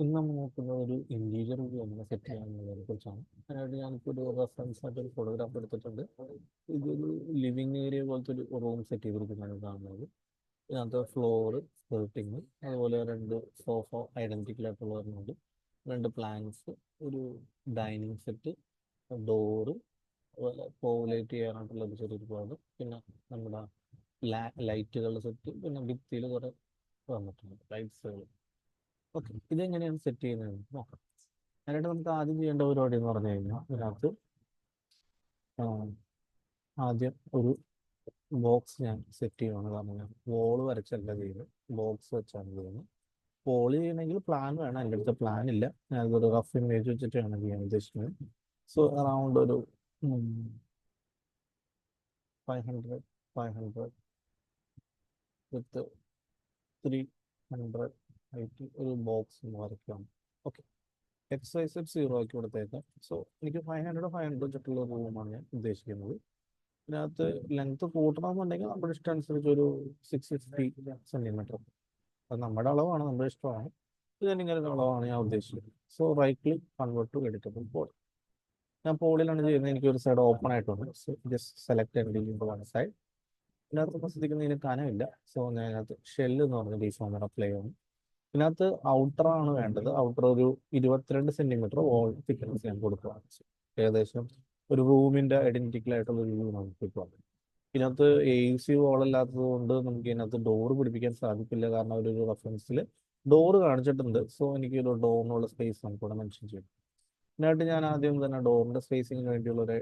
ഇന്ന് നമ്മൾ നോക്കുന്ന ഒരു ഇന്റീരിയർ വ്യൂ എങ്ങനെ സെറ്റ് ചെയ്യാമെന്നുള്ളതിനെ കുറിച്ചാണ്. അതിനായിട്ട് ഞാനിപ്പോൾ ഒരു റെഫറൻസ് ആയിട്ട് ഒരു ഫോട്ടോഗ്രാഫ് എടുത്തിട്ടുണ്ട്. ഇതൊരു ലിവിങ് ഏരിയ പോലത്തെ ഒരു റൂം സെറ്റ് ചെയ്തിരിക്കുന്നതാണ് കാണുന്നത്. ഇതിനകത്ത് ഫ്ലോറ്, സ്കേർട്ടിങ്, അതുപോലെ രണ്ട് സോഫ ഐഡന്റിക്കൽ ആയിട്ടുള്ള വരുന്നുണ്ട്, രണ്ട് പ്ലാങ്സ്, ഒരു ഡൈനിങ് സെറ്റ്, ഡോറ്, അതുപോലെ പോവുലേറ്റ് ചെയ്യാനായിട്ടുള്ള ഒരു ചെറിയൊരു ബോർഡ്, പിന്നെ നമ്മുടെ ലൈറ്റുകളുടെ സെറ്റ്, പിന്നെ ഭിത്തിയിൽ കുറെ വന്നിട്ടുണ്ട് ലൈറ്റ്സുകൾ. ഓക്കെ, ഇതെങ്ങനെയാണ് സെറ്റ് ചെയ്യുന്നത് നോക്കാം. അതിനായിട്ട് നമുക്ക് ആദ്യം ചെയ്യേണ്ട പരിപാടി എന്ന് പറഞ്ഞു കഴിഞ്ഞാൽ ഇതിനകത്ത് ആ, ആദ്യം ഒരു ബോക്സ് ഞാൻ സെറ്റ് ചെയ്യുകയാണ്. കാരണം ഞാൻ വോള് വരച്ചല്ല ചെയ്യുന്നത്, ബോക്സ് വെച്ചാണ് ചെയ്യുന്നത്. വോള് ചെയ്യണമെങ്കിൽ പ്ലാൻ വേണം, എൻ്റെ അടുത്ത് പ്ലാൻ ഇല്ല. ഞാൻ ഇതൊരു റഫ് ഇമേജ് വെച്ചിട്ടാണ് ചെയ്യാൻ ഉദ്ദേശിക്കുന്നത്. സോ അറൗണ്ട് ഒരു 500 500 വിത്ത് 300 ആയിട്ട് ഒരു ബോക്സ് വരയ്ക്കുകയാണ്. ഓക്കെ, എക്സസൈസ് 0 ആക്കി കൊടുത്തേക്കാം. സോ എനിക്ക് 500 വെച്ചിട്ടുള്ള റൂമാണ് ഞാൻ ഉദ്ദേശിക്കുന്നത്. ഇതിനകത്ത് ലെങ്ത് കൂട്ടണമെന്നുണ്ടെങ്കിൽ നമ്മുടെ ഇഷ്ടം അനുസരിച്ച് ഒരു 650 സെന്റിമീറ്റർ. അത് നമ്മുടെ അളവാണ്, നമ്മുടെ ഇഷ്ടമാണ്. ഇത് ഇങ്ങനെ ഒരു അളവാണ് ഞാൻ ഉദ്ദേശിക്കുന്നത്. So right click, convert to editable poly. ഞാൻ പോളിലാണ് ചെയ്യുന്നത്. എനിക്ക് ഒരു സൈഡ് ഓപ്പൺ ആയിട്ടുണ്ട്. So just select one side. ഇതിനകത്ത് ശ്രദ്ധിക്കുന്നതിന് കനമില്ല. സോ ഞാൻ ഇതിനകത്ത് ഷെല്ല് എന്ന് പറഞ്ഞ ഡിഫോമർ അപ്ലൈ ചെയ്യണം. ഇതിനകത്ത് ഔട്ടർ ആണ് വേണ്ടത്. ഔട്ടർ ഒരു 22 സെന്റിമീറ്റർ വോൾ തിക്നെസ് ഞാൻ കൊടുക്കുകയാണ്. ഏകദേശം ഒരു റൂമിന്റെ ഐഡന്റിക്കൽ ആയിട്ടുള്ള ഒരു വ്യൂ നമുക്ക് കിട്ടും. ഇതിനകത്ത് AC വോൾ അല്ലാത്തത് കൊണ്ട് നമുക്ക് ഇതിനകത്ത് ഡോറ് പിടിപ്പിക്കാൻ സാധിക്കില്ല. കാരണം ഒരു റെഫറൻസിൽ ഡോറ് കാണിച്ചിട്ടുണ്ട്. സോ എനിക്ക് ഒരു ഡോറിനുള്ള സ്പേസ് നമുക്കിവിടെ മെൻഷൻ ചെയ്യും. ഇതിനായിട്ട് ഞാൻ ആദ്യം തന്നെ ഡോറിന്റെ സ്പേസിങ്ങിന് വേണ്ടിയുള്ള ഒരു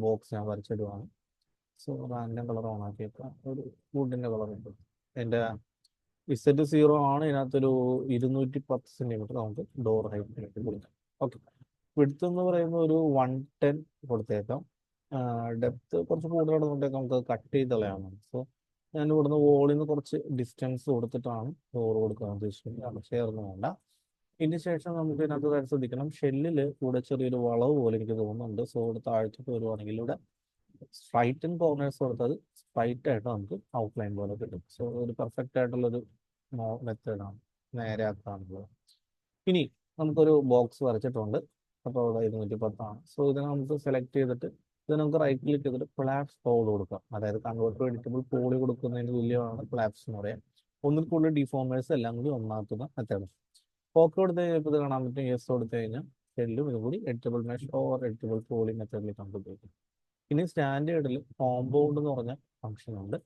ബോക്സ് ഞാൻ വരച്ചിടുവാണ്. സോ റാൻഡം കളർ ഓൺ ആക്കിയേക്കാം. ഒരു വുഡിന്റെ കളർ ഉണ്ട്. എൻ്റെ Z0 ആണ്. ഇതിനകത്തൊരു 210 സെന്റിമീറ്റർ നമുക്ക് ഡോർ ഹൈറ്റ് കൊടുക്കാം. ഓക്കെ, വിഡ്ത്ത് എന്ന് പറയുന്നത് ഒരു 110 കൊടുത്തേക്കാം. ഡെപ്ത് കുറച്ച് കൂടുതലാണെന്നുണ്ടെങ്കിൽ നമുക്ക് കട്ട് ചെയ്ത് കളയാവുന്നതാണ്. സോ ഞാൻ ഇവിടുന്ന് വോളിൽ നിന്ന് കുറച്ച് ഡിസ്റ്റൻസ് കൊടുത്തിട്ടാണ് ഡോർ കൊടുക്കാൻ ഉദ്ദേശിക്കുന്നത്. അത് ചേർന്ന് വേണ്ട. ഇതിന് ശേഷം നമുക്ക് ഇതിനകത്ത് കാര്യം ശ്രദ്ധിക്കണം, ഷെല്ലിൽ കൂടെ ചെറിയൊരു വളവ് പോലെ എനിക്ക് തോന്നുന്നുണ്ട്. സോ ഇവിടെ താഴ്ത്തിട്ട് വരുവാണെങ്കിൽ ഇവിടെ സ്ട്രൈറ്റ് ആൻഡ് കോർണേഴ്സ് കൊടുത്തത് സ്ട്രൈറ്റ് ആയിട്ട് നമുക്ക് ഔട്ട്ലൈൻ പോലെ കിട്ടും. സോ ഒരു പെർഫെക്റ്റ് ആയിട്ടുള്ളൊരു മെത്തേഡാണ് നേരെ ആക്കാനുള്ളത്. ഇനി നമുക്കൊരു ബോക്സ് വരച്ചിട്ടുണ്ട്. അപ്പോൾ അവിടെ 210 സോ ഇതിനെ നമുക്ക് സെലക്ട് ചെയ്തിട്ട് ഇത് നമുക്ക് റൈറ്റ് ക്ലിക്ക് ചെയ്തിട്ട് ഫ്ലാപ്സ് പോൾ കൊടുക്കാം. അതായത് കൺവേർട്ട് ടു എഡിറ്റബിൾ പോളി കൊടുക്കുന്നതിന് തുല്യമാണ് ഫ്ലാപ്സ് എന്ന് പറയാം. ഒന്നിൽ കൂടുതൽ ഡിഫോമേഴ്സ് എല്ലാം കൂടി ഒന്നാക്കുന്ന മെത്തേഡ്. ഓക്കെ കൊടുത്ത് കഴിഞ്ഞപ്പോൾ ഇത് കാണാൻ പറ്റും. യെസ് കൊടുത്തു കഴിഞ്ഞാൽ ഷെല്ലും ഇതുകൂടി editable mesh or editable poly മെത്തേഡിൽ നമുക്ക് ഉപയോഗിക്കാം. ഇനി സ്റ്റാൻഡേർഡിൽ കോമ്പൗണ്ട് എന്ന് പറഞ്ഞ ഫംഗ്ഷൻ ഉണ്ട്.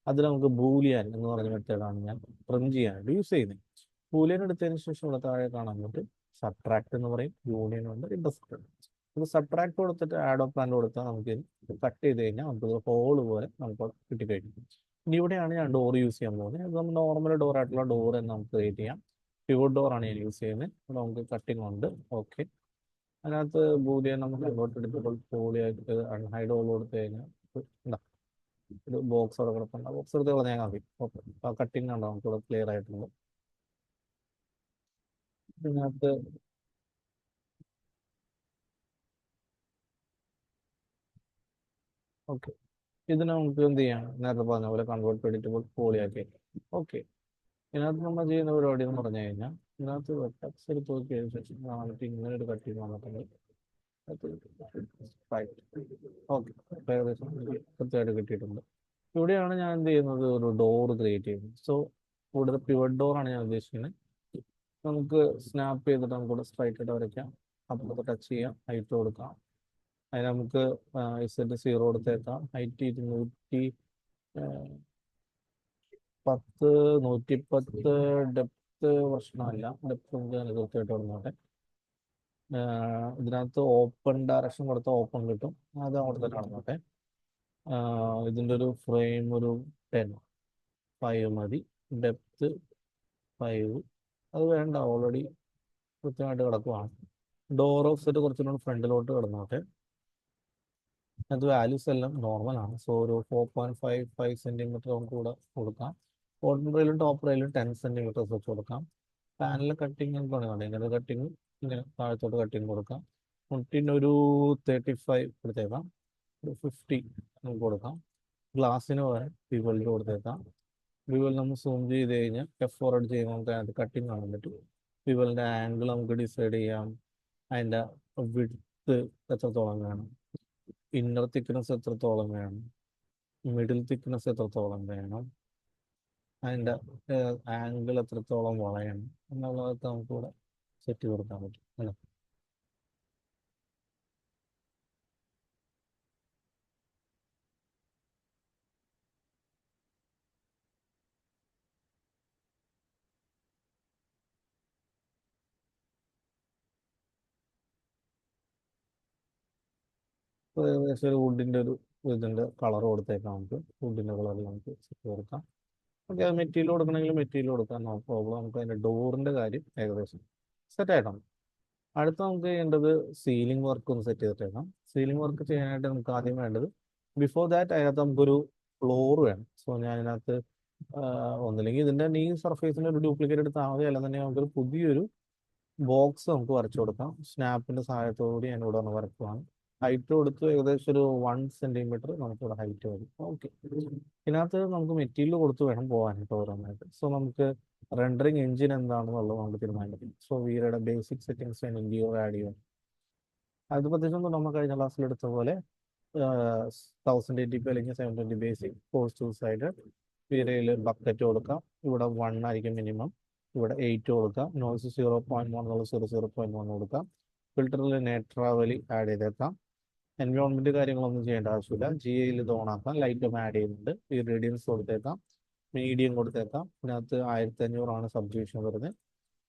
അതിൽ നമുക്ക് ബൂലിയൻ എന്ന് പറഞ്ഞ മെത്തേഡാണ് ഞാൻ പ്രിന്റ് ചെയ്യാനായിട്ട് യൂസ് ചെയ്യുന്നത്. ബൂലിയൻ എടുത്തതിന് ശേഷം ഇവിടെ താഴെ കാണാൻ പറ്റും സബ്ട്രാക്ട് എന്ന് പറയും, യൂണിയൻ ഉണ്ട്, ഇന്റർസെക്ട് ഉണ്ട്. നമുക്ക് സബ്ട്രാക്ട് കൊടുത്തിട്ട് ആഡ് ഓഫ് പ്ലാൻ കൊടുത്താൽ നമുക്ക് കട്ട് ചെയ്ത് കഴിഞ്ഞാൽ നമുക്ക് ഹോൾ പോലെ നമുക്ക് കിട്ടിക്കഴിഞ്ഞു. ഇനി ഇവിടെയാണ് ഞാൻ ഡോർ യൂസ് ചെയ്യാൻ പോകുന്നത്. അത് നമ്മൾ നോർമൽ ഡോർ ആയിട്ടുള്ള ഡോർ എന്ന് നമുക്ക് ക്രിയേറ്റ് ചെയ്യാം. പിവോട്ട് ഡോർ ആണ് ഞാൻ യൂസ് ചെയ്യുന്നത്. ഇവിടെ നമുക്ക് കട്ടിങ് ഉണ്ട്. ഓക്കെ, അതിനകത്ത് ബൂലിയൻ നമുക്ക് അങ്ങോട്ട് എടുക്കുമ്പോൾ പോളിയായിട്ട് അൺഹൈഡ് ഹോൾ കൊടുത്തു കഴിഞ്ഞാൽ എന്താ ഒരു ബോക്സ് അവിടെ കിടപ്പുണ്ട്. ആ ബോക്സ് എടുത്ത് കളഞ്ഞാൽ മതി. ഓക്കെ, ആ കട്ടിങ് ഉണ്ടോ നമുക്ക് ഇവിടെ ക്ലിയർ ആയിട്ടുണ്ട്. ഇതിനകത്ത് ഓക്കെ, ഇതിനെ നമുക്ക് എന്ത് ചെയ്യാം, നേരത്തെ പറഞ്ഞ പോലെ കൺവേർട്ട് എഡിറ്റബിൾ പോളിയാക്കി. ഓക്കെ, ഇതിനകത്ത് നമ്മൾ ചെയ്യുന്ന പരിപാടി എന്ന് പറഞ്ഞു കഴിഞ്ഞാൽ ഇതിനകത്ത് വെർട്ടെക്സ് എടുത്ത് നോക്കിയതിനു ശേഷം നമുക്ക് ഇങ്ങനെ ഒരു കട്ടിങ് വന്നിട്ടുണ്ട്. ഓക്കെ, ഏകദേശം കൃത്യമായിട്ട് കിട്ടിയിട്ടുണ്ട്. ഇവിടെയാണ് ഞാൻ എന്ത് ചെയ്യുന്നത്, ഒരു ഡോർ ക്രിയേറ്റ് ചെയ്യുന്നത്. സോ കൂടുതൽ പിവറ്റ് ഡോർ ആണ് ഞാൻ ഉദ്ദേശിക്കുന്നത്. നമുക്ക് സ്നാപ്പ് ചെയ്തിട്ട് നമുക്ക് സ്ട്രൈറ്റ് ആയിട്ട് വരയ്ക്കാം. അപ്പുറത്ത് ടച്ച് ചെയ്യാം, ഹൈറ്റ് കൊടുക്കാം. അതിന് നമുക്ക് Z0 കൊടുത്തേക്കാം. ഹൈറ്റ് 210 110. ഡെപ്ത് പ്രശ്നമല്ല, ഡെപ്ത് നമുക്ക് കൃത്യമായിട്ട് കൊടുത്തോട്ടെ. ഇതിനകത്ത് ഓപ്പൺ ഡയറക്ഷൻ കൊടുത്താൽ ഓപ്പൺ കിട്ടും. അത് അവിടെ തന്നെ നടന്നോട്ടെ. ഇതിൻ്റെ ഒരു ഫ്രെയിം ഒരു 5 മതി. ഡെപ്ത് 5 അത് വേണ്ട, ഓൾറെഡി കൃത്യമായിട്ട് കിടക്കുവാണ്. ഡോർ ഓഫ് സെറ്റ് കുറച്ചുകൂടെ ഫ്രണ്ടിലോട്ട് കിടന്നോട്ടെ. അത് വാല്യൂസ് എല്ലാം നോർമൽ ആണ്. സോ ഒരു 4.55 സെന്റിമീറ്റർ നമുക്ക് കൂടെ കൊടുക്കാം. ബോട്ടം റെയിലും ടോപ്പ് റെയിലും 10 സെന്റിമീറ്റർ വെച്ച് കൊടുക്കാം. പാനലിൽ കട്ടിങ് എന്ന് പറയുന്നത് ഇങ്ങനെ കട്ടിങ്, ഇങ്ങനെ താഴത്തോട്ട് കട്ടിങ് കൊടുക്കാം. മുട്ടിനൊരു 35 കൊടുത്തേക്കാം. ഒരു 50 നമുക്ക് കൊടുക്കാം. ഗ്ലാസ്സിന് പകരം വിവലിൽ കൊടുത്തേക്കാം. വിവൽ നമ്മൾ സൂം ചെയ്ത് കഴിഞ്ഞാൽ F4 ചെയ്യുമ്പോൾ നമുക്ക് അതിനകത്ത് കട്ടിങ് കാണാൻ പറ്റും. ബിവലിൻ്റെ ആംഗിൾ നമുക്ക് ഡിസൈഡ് ചെയ്യാം. അതിൻ്റെ വിഡ്ത്ത് എത്രത്തോളം വേണം, ഇന്നർ തിക്നെസ് എത്രത്തോളം വേണം, മിഡിൽ തിക്നെസ് എത്രത്തോളം വേണം, അതിൻ്റെ ആംഗിൾ എത്രത്തോളം വളയണം എന്നുള്ളതൊക്കെ നമുക്കിവിടെ സെറ്റ് ചെയ്ത് കൊടുക്കാൻ പറ്റും അല്ലേ. അപ്പോൾ ഏകദേശം ഒരു വുഡിൻ്റെ ഒരു ഇതിൻ്റെ കളർ കൊടുത്തേക്കാം. നമുക്ക് വുഡിൻ്റെ കളറിൽ നമുക്ക് സെറ്റ് കൊടുക്കാം. ഓക്കെ, അത് മെറ്റീരിയൽ കൊടുക്കണമെങ്കിൽ മെറ്റീരിയൽ കൊടുക്കാം, നോ പ്രോബ്ലം. നമുക്ക് അതിൻ്റെ ഡോറിൻ്റെ കാര്യം ഏകദേശം സെറ്റ് ആയിട്ടാണ്. അടുത്ത നമുക്ക് ചെയ്യേണ്ടത് സീലിംഗ് വർക്ക് ഒന്ന് സെറ്റ് ചെയ്തിട്ടേക്കാം. സീലിംഗ് വർക്ക് ചെയ്യാനായിട്ട് നമുക്ക് ആദ്യം വേണ്ടത്, ബിഫോർ ദാറ്റ് അതിനകത്ത് നമുക്കൊരു ഫ്ലോർ വേണം. സോ ഞാൻ ഇതിനകത്ത് ഒന്നില്ലെങ്കിൽ ഇതിൻ്റെ നീ സർഫേസിന് ഒരു ഡ്യൂപ്ലിക്കേറ്റ് എടുത്താൽ മതി, അല്ലെന്നുണ്ടെങ്കിൽ നമുക്കൊരു പുതിയൊരു ബോക്സ് നമുക്ക് വരച്ചു കൊടുക്കാം. സ്നാപ്പിൻ്റെ സഹായത്തോടുകൂടി ഞാൻ ഇവിടെ ഒന്ന് വരക്കുവാണ്. ഹൈറ്റ് കൊടുത്ത് ഏകദേശം ഒരു 1 സെൻറ്റിമീറ്റർ നമുക്കിവിടെ ഹൈറ്റ് വരും. ഓക്കെ, ഇതിനകത്ത് നമുക്ക് മെറ്റീരിയൽ കൊടുത്ത് വേണം പോകാനായിട്ട് ഓരോന്നായിട്ട്. സോ നമുക്ക് റെൻഡറിങ് എഞ്ചിൻ എന്താണെന്നുള്ളത് നമുക്ക് തീരുമാനിക്കാം. സോ വീരയുടെ ബേസിക് സെറ്റിംഗ്സ് ഞാൻ ഇന്ത്യയോ ആഡ് ചെയ്യും. അത് പ്രത്യേകിച്ചൊന്നും നമ്മൾ കഴിഞ്ഞ ക്ലാസ്സിൽ എടുത്ത പോലെ 1080p അല്ലെങ്കിൽ 720 ബേസിക് ഫോഴ്സ് ടു സൈഡ്. വീരയിൽ ബക്കറ്റ് കൊടുക്കാം. ഇവിടെ 1 ആയിരിക്കും മിനിമം. ഇവിടെ 8 കൊടുക്കാം. നോയ്സ് 0.1 എന്നുള്ള 0.1 കൊടുക്കാം. ഫിൽറ്ററിൽ നേട്രാവലി ആഡ് ചെയ്തേക്കാം. എൻവയോൺമെന്റ് കാര്യങ്ങളൊന്നും ചെയ്യേണ്ട ആവശ്യമില്ല. GI ഇത് ഓൺ ആക്കാം. ലൈറ്റ് ഒക്കെ ആഡ് ചെയ്യുന്നുണ്ട്. ഈ റേഡിയൻസ് കൊടുത്തേക്കാം, മീഡിയം കൊടുത്തേക്കാം. ഇതിനകത്ത് 1500 സബ്ഡിവിഷൻ വരുന്നത്.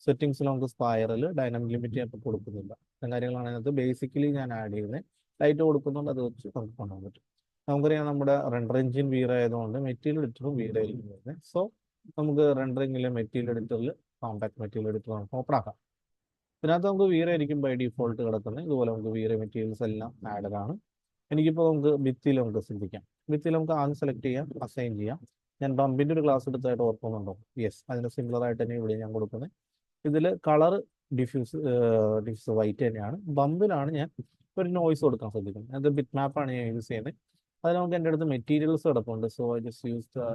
സെറ്റിംഗ്സിൽ നമുക്ക് സ്പൈറൽ ഡൈനാമിക് ലിമിറ്റ് ഒക്കെ കൊടുക്കുന്നില്ല. ഇത്തരം കാര്യങ്ങളാണ് അതിനകത്ത് ബേസിക്കലി ഞാൻ ആഡ് ചെയ്യുന്നത്. ലൈറ്റ് കൊടുക്കുന്നുണ്ട്, അത് വെച്ച് നമുക്ക് കൊണ്ടുപോകാൻ പറ്റും. നമുക്കറിയാം നമ്മുടെ റെൻഡർ എഞ്ചിൻ വീര ആയതുകൊണ്ട് മെറ്റീരിയൽ എഡിറ്ററും വീരയിലും വരുന്നത്. സോ നമുക്ക് റെൻഡറിങ്ങിലെ മെറ്റീരിയൽ എഡിറ്ററിൽ കോമ്പാക്ട് മെറ്റീരിയൽ എഡിറ്റർ നമുക്ക് ഓപ്പൺ ആക്കാം. ഇതിനകത്ത് നമുക്ക് വീര ആയിരിക്കും ബൈ ഡിഫോൾട്ട് കിടക്കുന്നത്. ഇതുപോലെ നമുക്ക് വീര മെറ്റീരിയൽസ് എല്ലാം ആഡഡ് ആണ്. എനിക്കിപ്പോൾ നമുക്ക് ഭിത്തിയിൽ നമുക്ക് ശ്രദ്ധിക്കാം. ഭിത്തിയിൽ നമുക്ക് ആദ്യം സെലക്ട് ചെയ്യാം, അസൈൻ ചെയ്യാം. ഞാൻ ബമ്പിൻ്റെ ഒരു ക്ലാസ് എടുത്തായിട്ട് ഓർക്കുന്നുണ്ടോ? യെസ്, അതിന് സിമിലർ ആയിട്ട് തന്നെ ഇവിടെ ഞാൻ കൊടുക്കുന്നത്. ഇതിൽ കളർ ഡിഫ്യൂസ് വൈറ്റ് തന്നെയാണ്. ബമ്പിലാണ് ഞാൻ ഒരു നോയ്സ് കൊടുക്കാൻ ശ്രദ്ധിക്കുന്നത്. അത് ബിറ്റ് മാപ്പാണ് ഞാൻ യൂസ് ചെയ്യുന്നത്. അതിൽ നമുക്ക് എൻ്റെ അടുത്ത് മെറ്റീരിയൽസ് കിടപ്പുണ്ട്. So I just use the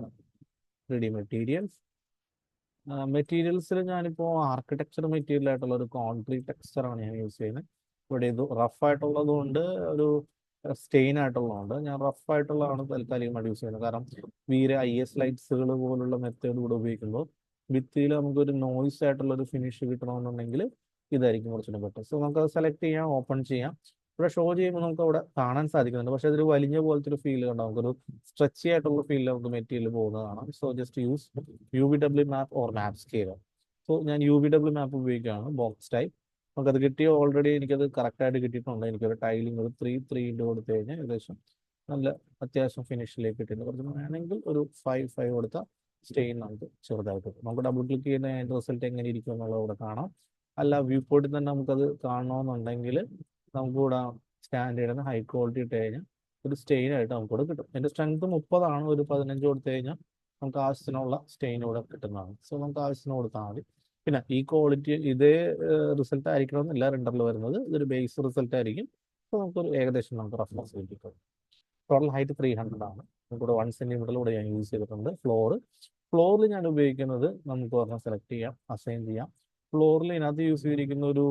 3D materials. മെറ്റീരിയൽസിൽ ഞാനിപ്പോൾ ആർക്കിടെക്ചർ മെറ്റീരിയൽ ആയിട്ടുള്ള ഒരു കോൺക്രീറ്റ് ടെക്സ്ചറാണ് ഞാൻ യൂസ് ചെയ്യുന്നത്. ഇവിടെ ഇത് റഫ് ആയിട്ടുള്ളത് കൊണ്ട്, ഒരു സ്റ്റെയിൻ ആയിട്ടുള്ളതുകൊണ്ട് ഞാൻ റഫ് ആയിട്ടുള്ളതാണ് താൽക്കാലികമായിട്ട് യൂസ് ചെയ്യുന്നത്. കാരണം വീര IS ലൈറ്റ്സുകൾ പോലുള്ള മെത്തേഡ് കൂടെ ഉപയോഗിക്കുമ്പോൾ ഭിത്തിയിൽ നമുക്കൊരു നോയ്സ് ആയിട്ടുള്ള ഒരു ഫിനിഷ് കിട്ടണമെന്നുണ്ടെങ്കിൽ ഇതായിരിക്കും കുറച്ചുകൂടെ ബെറ്റർ. സോ നമുക്കത് സെലക്ട് ചെയ്യാം, ഓപ്പൺ ചെയ്യാം. ഇവിടെ ഷോ ചെയ്യുമ്പോൾ നമുക്ക് അവിടെ കാണാൻ സാധിക്കുന്നുണ്ട്. പക്ഷേ അതൊരു വലിഞ്ഞ പോലത്തെ ഒരു ഫീൽ കണ്ടാൽ നമുക്കൊരു സ്ട്രെച്ചി ആയിട്ടുള്ള ഫീൽ നമുക്ക് മെറ്റീരിയൽ പോകുന്നതാണ്. So just use UVW map or map scalar. So ഞാൻ UVW മാപ്പ് ഉപയോഗിക്കുകയാണ്, ബോക്സ് ടൈപ്പ്. നമുക്കത് കിട്ടിയ ഓൾറെഡി എനിക്കത് കറക്റ്റായിട്ട് കിട്ടിയിട്ടുണ്ട്. എനിക്കൊരു ടൈലിംഗ് ഒരു 3 ഇൻറ്റു കൊടുത്തു കഴിഞ്ഞാൽ ഏകദേശം നല്ല അത്യാവശ്യം ഫിനിഷിലേക്ക് കിട്ടിയിട്ടുണ്ട്. കുറച്ച് വേണമെങ്കിൽ ഒരു 5 കൊടുത്താൽ സ്റ്റെയിൻ നമുക്ക് ചെറുതായിട്ട് നമുക്ക് ഡബിൾ ക്ലിക്ക് ചെയ്യുന്ന അതിൻ്റെ റിസൾട്ട് എങ്ങനെ ഇരിക്കും എന്നുള്ളത് ഇവിടെ കാണാം. അല്ല, വ്യൂ പോയിന്റിൽ തന്നെ നമുക്കത് കാണണമെന്നുണ്ടെങ്കിൽ നമുക്കിവിടെ സ്റ്റാൻഡേർഡിന് ഹൈ ക്വാളിറ്റി ഇട്ട് കഴിഞ്ഞാൽ ഒരു സ്റ്റെയിൻ ആയിട്ട് നമുക്കിവിടെ കിട്ടും. എൻ്റെ സ്ട്രെങ്ത് 30 ഒരു 15 കൊടുത്തു കഴിഞ്ഞാൽ നമുക്ക് ആവശ്യത്തിനുള്ള സ്റ്റെയിൻ ഇവിടെ കിട്ടുന്നതാണ്. സോ നമുക്ക് ആവശ്യത്തിന് കൊടുത്താൽ മതി. പിന്നെ ഈ ക്വാളിറ്റി ഇതേ റിസൾട്ട് ആയിരിക്കണമെന്നില്ല റെൻഡറിൽ വരുന്നത്. ഇതൊരു ബേസ് റിസൾട്ട് ആയിരിക്കും. അപ്പോൾ നമുക്കൊരു ഏകദേശം നമുക്ക് റഫറൻസ് കിട്ടും. ടോട്ടൽ ഹൈറ്റ് 300 ആണ്. നമുക്കിവിടെ 1 സെൻറ്റിമീറ്ററിലൂടെ ഞാൻ യൂസ് ചെയ്തിട്ടുണ്ട്. ഫ്ലോറിൽ ഞാൻ ഉപയോഗിക്കുന്നത് നമുക്ക് പറഞ്ഞാൽ സെലക്ട് ചെയ്യാം, അസൈൻ ചെയ്യാം. ഫ്ലോറിൽ ഇതിനകത്ത് യൂസ് ചെയ്തിരിക്കുന്ന ഒരു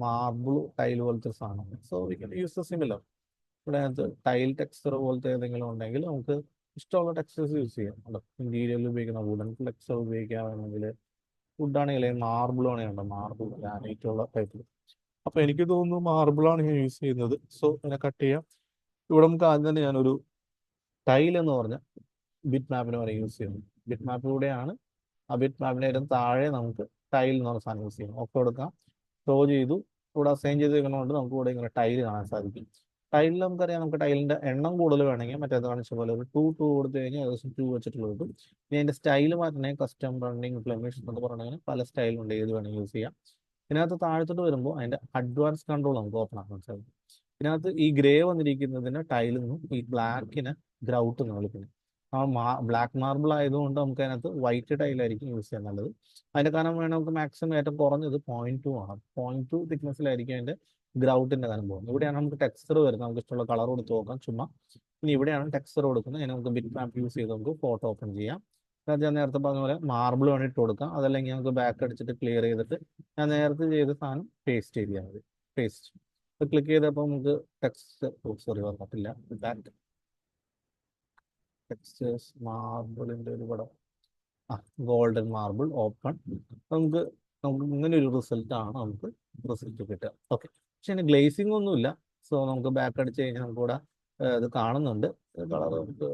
മാർബിൾ ടൈൽ പോലത്തെ സാധനം. So we can use the similar. ഇവിടെ അതിനകത്ത് ടൈൽ ടെക്സ്ചർ പോലത്തെ ഏതെങ്കിലും ഉണ്ടെങ്കിൽ നമുക്ക് ഇഷ്ടമുള്ള ടെക്സ്ചേഴ്സ് യൂസ് ചെയ്യാം. ഇന്റീരിയറിൽ ഉപയോഗിക്കുന്ന വുഡൻ ടെക്സ്ചർ ഉപയോഗിക്കാമെങ്കിൽ, വുഡാണെങ്കിൽ മാർബിൾ ആണെങ്കിൽ മാർബിൾ ഗ്രാനൈറ്റ് ഉള്ള ടൈപ്പിൽ. അപ്പോൾ എനിക്ക് തോന്നുന്നു മാർബിളാണ് ഞാൻ യൂസ് ചെയ്യുന്നത്. സോ അതിനെ കട്ട് ചെയ്യാം. ഇവിടെ നമുക്ക് ആദ്യം തന്നെ ഞാനൊരു ടൈൽ എന്ന് പറഞ്ഞ ബിറ്റ് മാപ്പിന് വരെ യൂസ് ചെയ്യുന്നു. ബിറ്റ് മാപ്പിലൂടെയാണ് ആ ബിറ്റ് മാപ്പിന് താഴെ നമുക്ക് ടൈൽ എന്ന് പറഞ്ഞ സാധനം യൂസ് ചെയ്യണം. ഒക്കെ കൊടുക്കാം, ഷോ ചെയ്തു. ഇവിടെ അസൈൻ ചെയ്ത് വെക്കുന്നതുകൊണ്ട് നമുക്ക് ഇവിടെ ഇങ്ങനെ ടൈൽ കാണാൻ സാധിക്കും. ടൈലിൽ നമുക്കറിയാം, നമുക്ക് ടൈലിന്റെ എണ്ണം കൂടുതൽ വേണമെങ്കിൽ മറ്റേത് കാണിച്ച പോലെ ഒരു 2 കൊടുത്തു കഴിഞ്ഞാൽ ഏകദേശം 2 വെച്ചിട്ടുള്ള കിട്ടും. ഇനി അതിന്റെ സ്റ്റൈൽ മാറ്റണേ കസ്റ്റം റണ്ണിങ് ഫ്ലെമിഷ് എന്നൊക്കെ പറഞ്ഞാൽ പല സ്റ്റൈലുണ്ട്, ഏത് വേണമെങ്കിൽ യൂസ് ചെയ്യാം. ഇതിനകത്ത് താഴത്തോട്ട് വരുമ്പോൾ അതിന്റെ അഡ്വാൻസ് കൺട്രോൾ നമുക്ക് ഓപ്പൺ ആക്കാൻ സാധിക്കും. ഇതിനകത്ത് ഈ ഗ്രേ വന്നിരിക്കുന്നതിന് ടൈലിൽ നിന്നും ഈ ബ്ലാക്കിന് ഗ്രൗട്ട് എന്ന് വിളിക്കുന്നത്. ബ്ലാക്ക് മാർബിൾ ആയതുകൊണ്ട് നമുക്ക് അതിനകത്ത് വൈറ്റ് ടൈലായിരിക്കും യൂസ് ചെയ്യാൻ നല്ലത്. അതിന്റെ കാരണം വേണം നമുക്ക് മാക്സിമം ഏറ്റവും കുറഞ്ഞത് 0.2 ആണ്. 0.2 തിക്നെസ്സിലായിരിക്കും അതിന്റെ ഗ്രൗട്ടിന്റെ കാര്യം പോകുന്നത്. ഇവിടെയാണ് നമുക്ക് ടെക്സ്ചർ വരുന്നത്. നമുക്ക് ഇഷ്ടമുള്ള കളർ കൊടുത്ത് നോക്കാം ചുമ്മാ. ഇനി ഇവിടെയാണ് ടെക്സ്ചർ കൊടുക്കുന്നത്. അതിന് നമുക്ക് ബിറ്റ് മാപ്പ് യൂസ് ചെയ്ത് നമുക്ക് ഫോട്ടോ ഓപ്പൺ ചെയ്യാം. അതിനകത്ത് ഞാൻ നേരത്തെ പറഞ്ഞ പോലെ മാർബിൾ വേണ്ടി ഇട്ട് കൊടുക്കാം, അതല്ലെങ്കിൽ നമുക്ക് ബാക്ക് അടിച്ചിട്ട് ക്ലിയർ ചെയ്തിട്ട് ഞാൻ നേരത്തെ ചെയ്ത സാധനം പേസ്റ്റ് ചെയ്താൽ മതി. പേസ്റ്റ് ക്ലിക്ക് ചെയ്തപ്പോൾ നമുക്ക് ടെക്സ്റ്റ്, സോറി പറഞ്ഞിട്ടില്ല, ബാക്ക് ടെക്സ്റ്റേഴ്സ് മാർബിളിൻ്റെ ഒരു പടം, ആ ഗോൾഡൻ മാർബിൾ ഓപ്പൺ. നമുക്ക് നമുക്ക് ഇങ്ങനെ ഒരു റിസൾട്ടാണ് നമുക്ക് റിസൾട്ട് കിട്ടുക. ഓക്കെ, പക്ഷെ അതിന് ഗ്ലേസിംഗ് ഒന്നുമില്ല. സോ നമുക്ക് ബാക്ക് അടിച്ച് കഴിഞ്ഞാൽ നമുക്ക് ഇവിടെ ഇത് കാണുന്നുണ്ട്. കളർ നമുക്ക്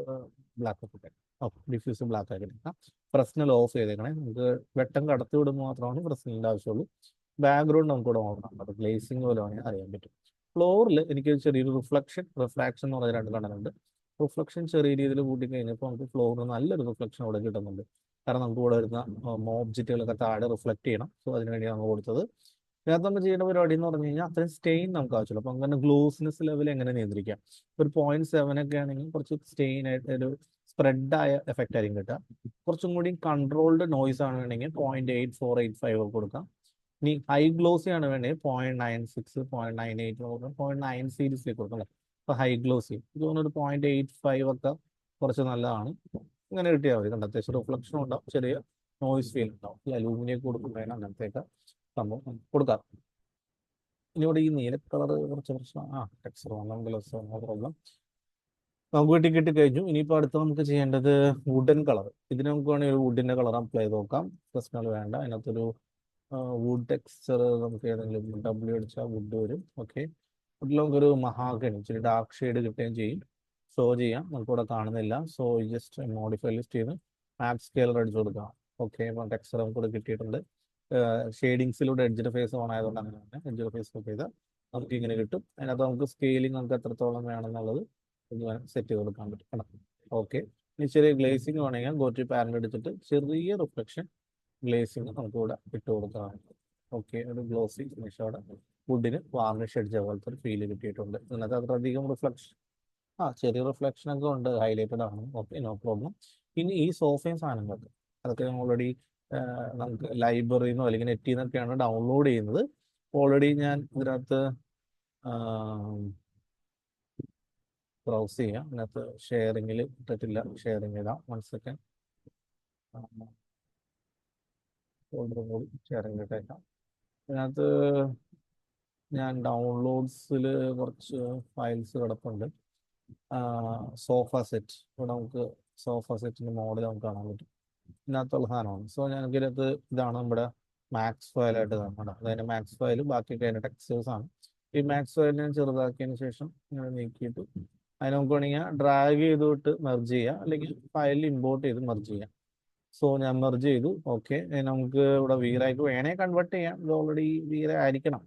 ബ്ലാക്ക് ഒക്കെ ഓക്കെ, ഡിഫ്യൂസ് ബ്ലാക്ക് ആക്കി എടുക്കാം. പ്രശ്നൽ ഓഫ് ചെയ്തേക്കണേ, നമുക്ക് വെട്ടം കടത്തി വിടുമ്പോൾ മാത്രമാണ് പ്രശ്നലിൻ്റെ ആവശ്യമുള്ളൂ. ബാക്ക്ഗ്രൗണ്ട് നമുക്ക് ഇവിടെ നോക്കാം, അത് ഗ്ലേസിംഗ് പോലെ വേണമെങ്കിൽ അറിയാൻ പറ്റും. ഫ്ലോറിൽ എനിക്ക് ചെറിയൊരു റിഫ്രാക്ഷൻ എന്ന് പറഞ്ഞ രണ്ട് കണ്ടനുണ്ട്. റിഫ്ലക്ഷൻ ചെറിയ രീതിയിൽ കൂട്ടി കഴിഞ്ഞപ്പോൾ നമുക്ക് ഫ്ലോറിന് നല്ലൊരു റിഫ്ലക്ഷൻ ഇവിടെ കിട്ടുന്നുണ്ട്. കാരണം നമുക്ക് ഇവിടെ വരുന്ന ഒബ്ജക്റ്റുകളൊക്കെ താഴെ റിഫ്ലക്ട് ചെയ്യണം. സോ അതിനുവേണ്ടിയാണ് നമ്മൾ കൊടുത്തത്. ഇതിനകത്ത് നമ്മൾ ചെയ്യേണ്ട പരിപാടി എന്ന് പറഞ്ഞു കഴിഞ്ഞാൽ അത്രയും സ്റ്റെയിൻ നമുക്ക് ആവശ്യമുള്ളൂ. അപ്പോൾ അങ്ങനെ ഗ്ലോസിനെസ് ലെവൽ എങ്ങനെ നിയന്ത്രിക്കാം? ഒരു 0.7 ഒക്കെ ആണെങ്കിൽ കുറച്ച് സ്റ്റെയിൻ ആയിട്ട് ഒരു സ്പ്രെഡായ എഫക്റ്റ് ആയിരിക്കും കിട്ടുക. കുറച്ചും കൂടി കൺട്രോൾഡ് നോയ്സ് ആണ് വേണമെങ്കിൽ 0.8485 കൊടുക്കാം. ഇനി ഹൈ ഗ്ലോസി ആണ് വേണമെങ്കിൽ 0.96, 0.98, 0.9 സീരീസിലേക്ക് കൊടുക്കാം അല്ലേ. അപ്പോൾ ഹൈ ഗ്ലോസി ഇത് തോന്നുന്നു 0.85 ഒക്കെ കുറച്ച് നല്ലതാണ്. ഇങ്ങനെ കിട്ടിയാൽ മതി. കണ്ട അത്യാവശ്യം റിഫ്ലക്ഷൻ ഉണ്ടാവും, ചെറിയ നോയ്സ് ഫീൽ ഉണ്ടാവും. ഈ അലൂമിനിയം കൊടുക്കുന്നതിന് അങ്ങനത്തെയൊക്കെ സംഭവം കൊടുക്കാം. ഇനി ഇവിടെ ഈ നീല കളർ കുറച്ച് പ്രശ്നം, ടെക്സ്ചർ പ്രോബ്ലം നമുക്ക് കിട്ടി കഴിഞ്ഞു. ഇനിയിപ്പോൾ അടുത്ത് നമുക്ക് ചെയ്യേണ്ടത് വുഡൻ കളർ. ഇതിന് നമുക്ക് വേണമെങ്കിൽ ഒരു വുഡിൻ്റെ കളർ അപ്ലൈ ചെയ്ത് നോക്കാം. പ്രശ്നങ്ങൾ വേണ്ട. അതിനകത്തൊരു വുഡ് ടെക്സ്ചർ നമുക്ക് ഏതെങ്കിലും ഡബ്ല്യു അടിച്ചാൽ വുഡ് വരും. ഓക്കെ, വുഡിൽ നമുക്കൊരു മഹാഗണി ഇച്ചിരി ഡാർക്ക് ഷെയ്ഡ് കിട്ടുകയും ചെയ്യും. ഷോ ചെയ്യാം, നമുക്കിവിടെ കാണുന്നില്ല. സോ ജസ്റ്റ് മോഡിഫൈ ലിസ്റ്റ് ചെയ്ത് മാപ്പ് സ്കെയിലർ അടിച്ചു കൊടുക്കാം. ഓക്കെ, അപ്പോൾ ടെക്സ്ചർ നമുക്കിവിടെ കിട്ടിയിട്ടുണ്ട്. ഷെയ്ഡിങ്സിലൂടെ എഡ്ജിൻ്റെ ഫേസ് ഓൺ ആയതുകൊണ്ട് അങ്ങനെ തന്നെ എഡ്ജിൻ്റെ ഫേസ് ഒക്കെ ചെയ്താൽ നമുക്ക് ഇങ്ങനെ കിട്ടും. അതിനകത്ത് നമുക്ക് സ്കെയിലിംഗ് നമുക്ക് എത്രത്തോളം വേണമെന്നുള്ളത് സെറ്റ് ചെയ്ത് കൊടുക്കാൻ പറ്റും. ഓക്കെ, ഇനി ചെറിയ ഗ്ലേസിംഗ് വേണമെങ്കിൽ ഗോറ്റി പാരൻ്റ് എടുത്തിട്ട് ചെറിയ റിഫ്ലക്ഷൻ ഗ്ലേസിംഗ് നമുക്ക് ഇവിടെ ഇട്ട് കൊടുക്കാം. ഓക്കെ, ഒരു ഗ്ലോസി ഫിനിഷ് അവിടെ വുഡിന് വാർണിഷ് അടിച്ച പോലത്തെ ഒരു ഫീല് കിട്ടിയിട്ടുണ്ട്. ഇതിനകത്ത് അത്രയധികം റിഫ്ലക്ഷൻ, ചെറിയ റിഫ്ലക്ഷൻ ഒക്കെ ഉണ്ട്, ഹൈലൈറ്റഡ് ആണ്. Okay, no problem. ഇനി ഈ സോഫയും സാധനങ്ങളൊക്കെ അതൊക്കെ ഓൾറെഡി നമുക്ക് ലൈബ്രറിയിൽ നിന്നോ അല്ലെങ്കിൽ നെറ്റിൽ നിന്നൊക്കെയാണ് ഡൗൺലോഡ് ചെയ്യുന്നത്. ഓൾറെഡി ഞാൻ ഇതിനകത്ത് ബ്രൗസ് ചെയ്യാം. ഇതിനകത്ത് ഷെയറിങ്ങിൽ ഇട്ടിട്ടില്ല, ഷെയറിങ് ഇടാം. 1 സെക്കൻഡ്, ഷെയറിങ് ഇട്ടേക്കാം. ഇതിനകത്ത് ഞാൻ ഡൗൺലോഡ്സിൽ കുറച്ച് ഫയൽസ് കിടപ്പുണ്ട്. സോഫ സെറ്റ്, ഇവിടെ നമുക്ക് സോഫ സെറ്റിൻ്റെ മോഡൽ നമുക്ക് കാണാൻ പറ്റും. ഇതിനകത്തുള്ള സാധനമാണ്. സോ ഇതിനകത്ത് ഇതാണ് നമ്മുടെ മാക്സ് ഫയലായിട്ട് കാണുന്നത്. അതായത് മാക്സ് ഫയൽ, ബാക്കിയൊക്കെ അതിൻ്റെ ടെക്സ്റ്റേഴ്സ് ആണ്. ഈ മാക്സ് ഫയൽ ഞാൻ ചെറുതാക്കിയതിന് ശേഷം ഇങ്ങനെ നീക്കിയിട്ട് അതിന് നമുക്ക് വേണമെങ്കിൽ ഡ്രാഗ് ചെയ്തിട്ട് മെർജ് ചെയ്യാം, അല്ലെങ്കിൽ ഫയലിൽ ഇമ്പോർട്ട് ചെയ്ത് മെർജ് ചെയ്യാം. സോ ഞാൻ മെർജ് ചെയ്തു. ഓക്കെ, നമുക്ക് ഇവിടെ വീറായിട്ട് വേണേ കൺവേർട്ട് ചെയ്യാം. ഇത് ഓൾറെഡി വീറ ആയിരിക്കണം.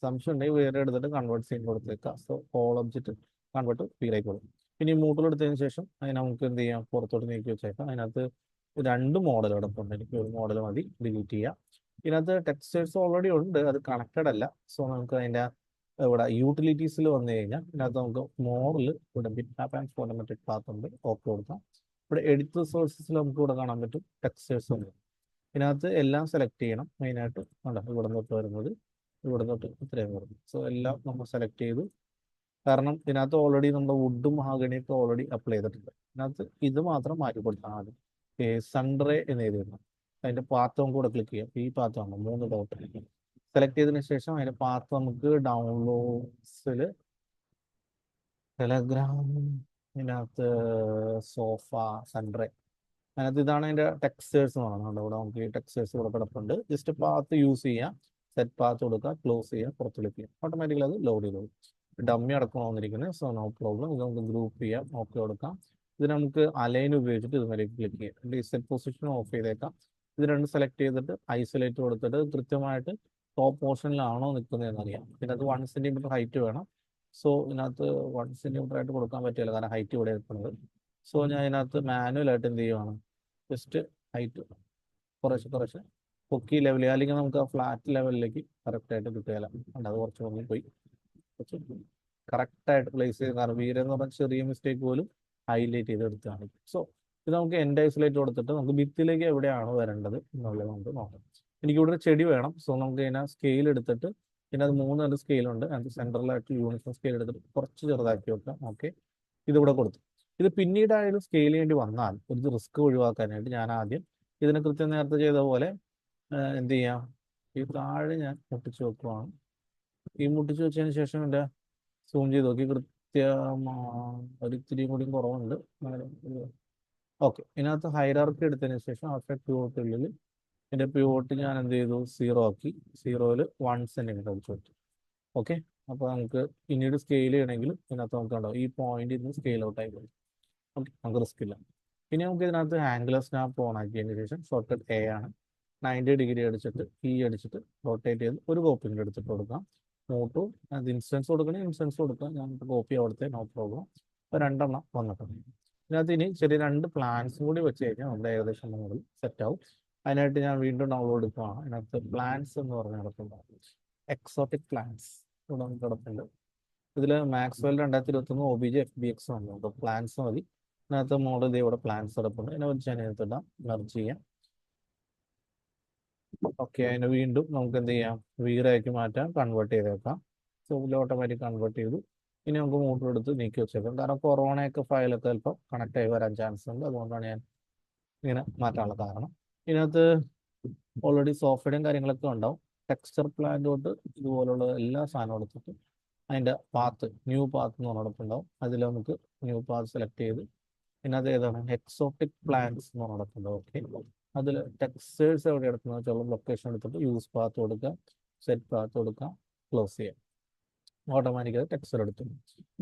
സംശയം ഉണ്ടെങ്കിൽ വേറെ എടുത്തിട്ട് കൺവേർട്ട് ചെയ്യാൻ കൊടുത്തേക്കാം. സോ ഓൾ ഒബ്ജക്റ്റ് കൺവേർട്ട് വീറായി കൊടുക്കും. ഇനി മൂട്ടിലെടുത്തതിന് ശേഷം അതിന് നമുക്ക് എന്ത് ചെയ്യാം, പുറത്തോട്ട് നീക്കി വെച്ചേക്കാം. അതിനകത്ത് 2 മോഡൽ ഇവിടെ ഉണ്ട്. എനിക്ക് ഒരു മോഡൽ മതി, ഡിലീറ്റ് ചെയ്യാം. ഇതിനകത്ത് ടെക്സ്റ്റേഴ്സ് ഓൾറെഡി ഉണ്ട്, അത് കണക്റ്റഡ് അല്ല. സോ നമുക്ക് അതിൻ്റെ ഇവിടെ യൂട്ടിലിറ്റീസിൽ വന്നു കഴിഞ്ഞാൽ ഇതിനകത്ത് നമുക്ക് മോറിൽ ഇവിടെ ബിറ്റ്മാപ്പ് ആൻഡ് ഫോട്ടോമെട്രിക് പാത്ത് ഉണ്ട്, ഓക്കെ കൊടുക്കാം. ഇവിടെ എഡിറ്റ് റിസോഴ്സസിൽ നമുക്ക് ഇവിടെ കാണാൻ പറ്റും ടെക്സ്റ്റേഴ്സ് ഉണ്ട്. ഇതിനകത്ത് എല്ലാം സെലക്ട് ചെയ്യണം. മെയിനായിട്ട് ഇവിടെ തൊട്ട് വരുന്നത്, ഇവിടെ തൊട്ട് ഇത്രയും വരുന്നത്. സോ എല്ലാം നമ്മൾ സെലക്ട് ചെയ്തു. കാരണം ഇതിനകത്ത് ഓൾറെഡി നമ്മുടെ വുഡും മഹാഗണിയൊക്കെ ഓൾറെഡി അപ്ലൈ ചെയ്തിട്ടുണ്ട്. ഇതിനകത്ത് ഇത് മാത്രം മാറ്റി കൊടുത്താൽ മതി. സൺറേ എന്ന് എഴുതിയിരുന്നു. അതിൻ്റെ പാത്ത് നമുക്ക് ഇവിടെ ക്ലിക്ക് ചെയ്യാം. ഈ പാത്ത് ആണ് 3 ഡോട്ട് സെലക്ട് ചെയ്തതിന് ശേഷം അതിൻ്റെ പാത്ത് നമുക്ക് ഡൗൺലോഡ്സിൽ ടെലഗ്രാം, ഇതിനകത്ത് സോഫ സൺറേ, അതിനകത്ത് ഇതാണ് അതിൻ്റെ ടെക്സ്റ്റേഴ്സ് എന്ന് പറയുന്നത്. ഇവിടെ നമുക്ക് ഈ ടെക്സ്റ്റേഴ്സ് ഇവിടെ കിടപ്പുണ്ട്. ജസ്റ്റ് പാത്ത് യൂസ് ചെയ്യാം, സെറ്റ് പാത്ത് കൊടുക്കുക, ക്ലോസ് ചെയ്യുക, പുറത്ത് ക്ലിക്ക് ചെയ്യാം. ഓട്ടോമാറ്റിക്കലി അത് ലോഡ് ചെയ്തോളും. ഡമ്മി അടക്കം വന്നിരിക്കുന്നത്. So no problem. ഇത് നമുക്ക് ഗ്രൂപ്പ് ചെയ്യാം, ഓക്കെ കൊടുക്കാം. ഇത് നമുക്ക് അലൈൻ ഉപയോഗിച്ചിട്ട് ഇതുവരെയൊക്കെ ക്ലിക്ക് ചെയ്യാം. സെറ്റ് പൊസിഷൻ ഓഫ് ചെയ്തേക്കാം. ഇത് 2 സെലക്ട് ചെയ്തിട്ട് ഐസൊലേറ്റ് കൊടുത്തിട്ട് കൃത്യമായിട്ട് ടോപ്പ് പോർഷനിലാണോ നിൽക്കുന്നതെന്ന് അറിയാം. ഇതിനകത്ത് 1 സെൻറ്റിമീറ്റർ ഹൈറ്റ് വേണം. സോ ഇതിനകത്ത് 1 സെൻറ്റിമീറ്റർ ആയിട്ട് കൊടുക്കാൻ പറ്റില്ല, കാരണം ഹൈറ്റ് ഇവിടെ നിൽക്കുന്നത്. സോ ഞാൻ ഇതിനകത്ത് മാനുവലായിട്ട് എന്ത് ചെയ്യുവാണ്, ജസ്റ്റ് ഹൈറ്റ് കുറച്ച് പൊക്കി ലെവൽ ചെയ്യുക, അല്ലെങ്കിൽ നമുക്ക് ആ ഫ്ലാറ്റ് ലെവലിലേക്ക് കറക്റ്റായിട്ട് കിട്ടുകയില്ല. അത് കുറച്ച് മുന്നിൽ പോയി കറക്റ്റായിട്ട് പ്ലേസ് ചെയ്ത്, കാരണം വീരെന്ന് പറഞ്ഞാൽ ചെറിയ മിസ്റ്റേക്ക് പോലും ഹൈലൈറ്റ് ചെയ്ത് എടുത്താണ്. സോ ഇത് നമുക്ക് എൻഡ് ഐസൊലേറ്റ് കൊടുത്തിട്ട് നമുക്ക് ഭിത്തിയിലേക്ക് എവിടെയാണോ വരേണ്ടത് എന്നുള്ളത് നമുക്ക് നോക്കാം. എനിക്കിവിടെ ചെടി വേണം. സോ നമുക്ക് ഇതിനെ സ്കെയിൽ എടുത്തിട്ട്, ഇതിനകത്ത് 3 സ്കെയിലുണ്ട്. അതിന് സെൻട്രലായിട്ട് യൂണിഫോം സ്കെയിൽ എടുത്തിട്ട് കുറച്ച് ചെറുതാക്കി വെക്കാം. ഓക്കെ, ഇതിവിടെ കൊടുത്തു. ഇത് പിന്നീടായാലും സ്കെയിൽ ചെയ്യേണ്ടി വന്നാൽ ഒരു റിസ്ക് ഒഴിവാക്കാനായിട്ട് ഞാൻ ആദ്യം ഇതിനെ കൃത്യം നേരത്തെ ചെയ്ത പോലെ എന്ത് ചെയ്യാം, ഈ താഴെ ഞാൻ മുട്ടിച്ച് വെക്കുവാണ്. ഈ മുട്ടിച്ച് വെച്ചതിന് ശേഷം എൻ്റെ സൂം ചെയ്ത് നോക്കി ഒരു ഇത്തിരി കൂടി കുറവുണ്ട്. ഓക്കെ, ഇതിനകത്ത് ഹൈറാർക്കി എടുത്തതിന് ശേഷം ആഫ്റ്റർ പിവോട്ടുള്ളിൽ എൻ്റെ പിവോട്ട് ഞാൻ എന്ത് ചെയ്തു, 0 ആക്കി. 0-ൽ 1 സെൻറ്റിമീറ്റർ അടിച്ചു വെച്ചു. ഓക്കെ, അപ്പോൾ നമുക്ക് പിന്നീട് സ്കെയിൽ ചെയ്യണമെങ്കിൽ ഇതിനകത്ത് നമുക്ക് ഉണ്ടാവും ഈ പോയിന്റ് ഇന്ന് സ്കെയിൽ ഔട്ട് ആയി പോകും. ഓക്കെ, നമുക്ക് റിസ്ക് ഇല്ല. ഇനി നമുക്ക് ഇതിനകത്ത് ആംഗുലർ സ്നാപ്പ് ഓൺ ആക്കിയതിന് ശേഷം ഷോർട്ട് കട്ട് എ ആണ്. 90 ഡിഗ്രി അടിച്ചിട്ട് അടിച്ചിട്ട് റൊട്ടേറ്റ് ചെയ്ത് ഒരു കോപ്പിംഗ് എടുത്തിട്ട് കൊടുക്കാം. നോട്ടു അത് ഇൻസ്റ്റൻസ് കൊടുക്കണമെങ്കിൽ ഇൻസ്റ്റൻസ് കൊടുക്കാം. ഞാൻ കോപ്പി അവിടുത്തെ നോ പ്രോബ്ലം. അപ്പോൾ 2 എണ്ണം വന്നിട്ടുണ്ട്. ഇതിനകത്ത് ഇനി ചെറിയ 2 പ്ലാൻസും കൂടി വെച്ച് കഴിഞ്ഞാൽ നമ്മുടെ ഏകദേശം മുകളിൽ സെറ്റ് ആവും. അതിനായിട്ട് ഞാൻ വീണ്ടും ഡൗൺലോഡ് എടുക്കുകയാണ്. അതിനകത്ത് പ്ലാൻസ് എന്ന് പറഞ്ഞ കിടപ്പുണ്ട്, എക്സോട്ടിക് പ്ലാൻസ് ഇവിടെ നമുക്ക് കിടപ്പുണ്ട്. ഇതിൽ മാക്സ്വെൽ 2021 OBJ FBX ആണ്. അപ്പോൾ പ്ലാൻസ് മതി. ഇതിനകത്ത് മോഡൽ ഇവിടെ പ്ലാൻസ് കിടപ്പുണ്ട്. അതിനെ വെച്ച് ഞാൻ ഇതിടാം, മെർജ് ചെയ്യാം. ഓക്കെ, അതിനെ വീണ്ടും നമുക്ക് എന്ത് ചെയ്യാം, വീറാക്കി മാറ്റാം, കൺവേർട്ട് ചെയ്തേക്കാം. സോ ഇതിൽ ഓട്ടോമാറ്റിക് കൺവേർട്ട് ചെയ്തു. ഇനി നമുക്ക് മോട്ടർ എടുത്ത് നീക്കി വെച്ചേക്കാം. കാരണം കൊറോണയൊക്കെ ഫയലൊക്കെ ചിലപ്പോൾ കണക്ട് ആയി വരാൻ ചാൻസ് ഉണ്ട്. അതുകൊണ്ടാണ് ഞാൻ ഇങ്ങനെ മാറ്റാനുള്ള കാരണം. ഇതിനകത്ത് ഓൾറെഡി സോഫ്റ്റ്വെയറും കാര്യങ്ങളൊക്കെ ഉണ്ടാവും. ടെക്സ്ചർ പ്ലാൻ തൊട്ട് ഇതുപോലുള്ള എല്ലാ സാധനവും എടുത്തിട്ട് അതിൻ്റെ പാത്ത്, ന്യൂ പാത്ത് എന്ന് പറഞ്ഞിട്ടുണ്ടാവും. അതിൽ നമുക്ക് ന്യൂ പാത്ത് സെലക്ട് ചെയ്ത് ഇതിനകത്ത് ഏതാണ് എക്സോട്ടിക് പ്ലാൻസ് എന്ന് പറഞ്ഞിട്ടുണ്ടാവും. ഓക്കെ, അതിൽ ടെക്സ്റ്റേഴ്സ് എവിടെ എടുക്കുന്നത് വെച്ചാൽ ലൊക്കേഷൻ എടുത്തിട്ട് യൂസ് പാത്ത് കൊടുക്കുക, സെറ്റ് പാത്ത് കൊടുക്കുക, ക്ലോസ് ചെയ്യാം. ഓട്ടോമാറ്റിക്കായി ടെക്സ്ചർ എടുത്തു.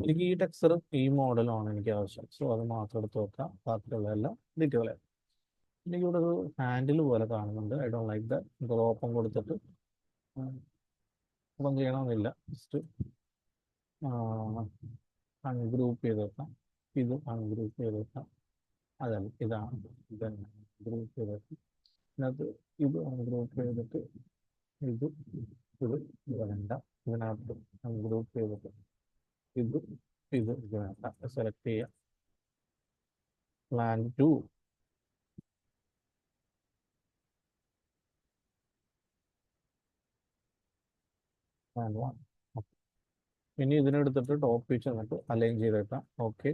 എനിക്ക് ഈ ടെക്സ്ചർ ഈ മോഡലാണ് എനിക്ക് ആവശ്യം. സോ അത് മാത്രം എടുത്ത് വെക്കാം. ബാക്കിയുള്ള എല്ലാം ഡീറ്റെയിൽ ആയി. എനിക്ക് ഇവിടെ ഒരു ഹാൻഡിൽ പോലെ കാണുന്നുണ്ട്. I don't like that. Open കൊടുത്തിട്ട് ഓപ്പൺ ചെയ്യണമെന്നില്ല. ജസ്റ്റ് അൺഗ്രൂപ്പ് ചെയ്ത് വെക്കാം. ഇത് അൺഗ്രൂപ്പ് ചെയ്ത് വെക്കാം. അതല്ല, ഇതാണ് ഇതന്നെ ഗ്രൂപ്പ് ചെയ്ത് വെക്കാം. ഇതിനകത്ത് ഇത് അൺഗ്രൂപ്പ് ചെയ്തിട്ട് ഇത് വേണ്ട. ഇതിനകത്ത് അൺഗ്രൂപ്പ് ചെയ്തിട്ട് ഇത് വേണ്ട. സെലക്ട് ചെയ്യാം. Plan 2 plan 1. ഇനി ഇതിനെടുത്തിട്ട് ടോപ്പ് പിച്ച് എന്നിട്ട് അലൈൻ ചെയ്തേക്കാം. ഓക്കെ,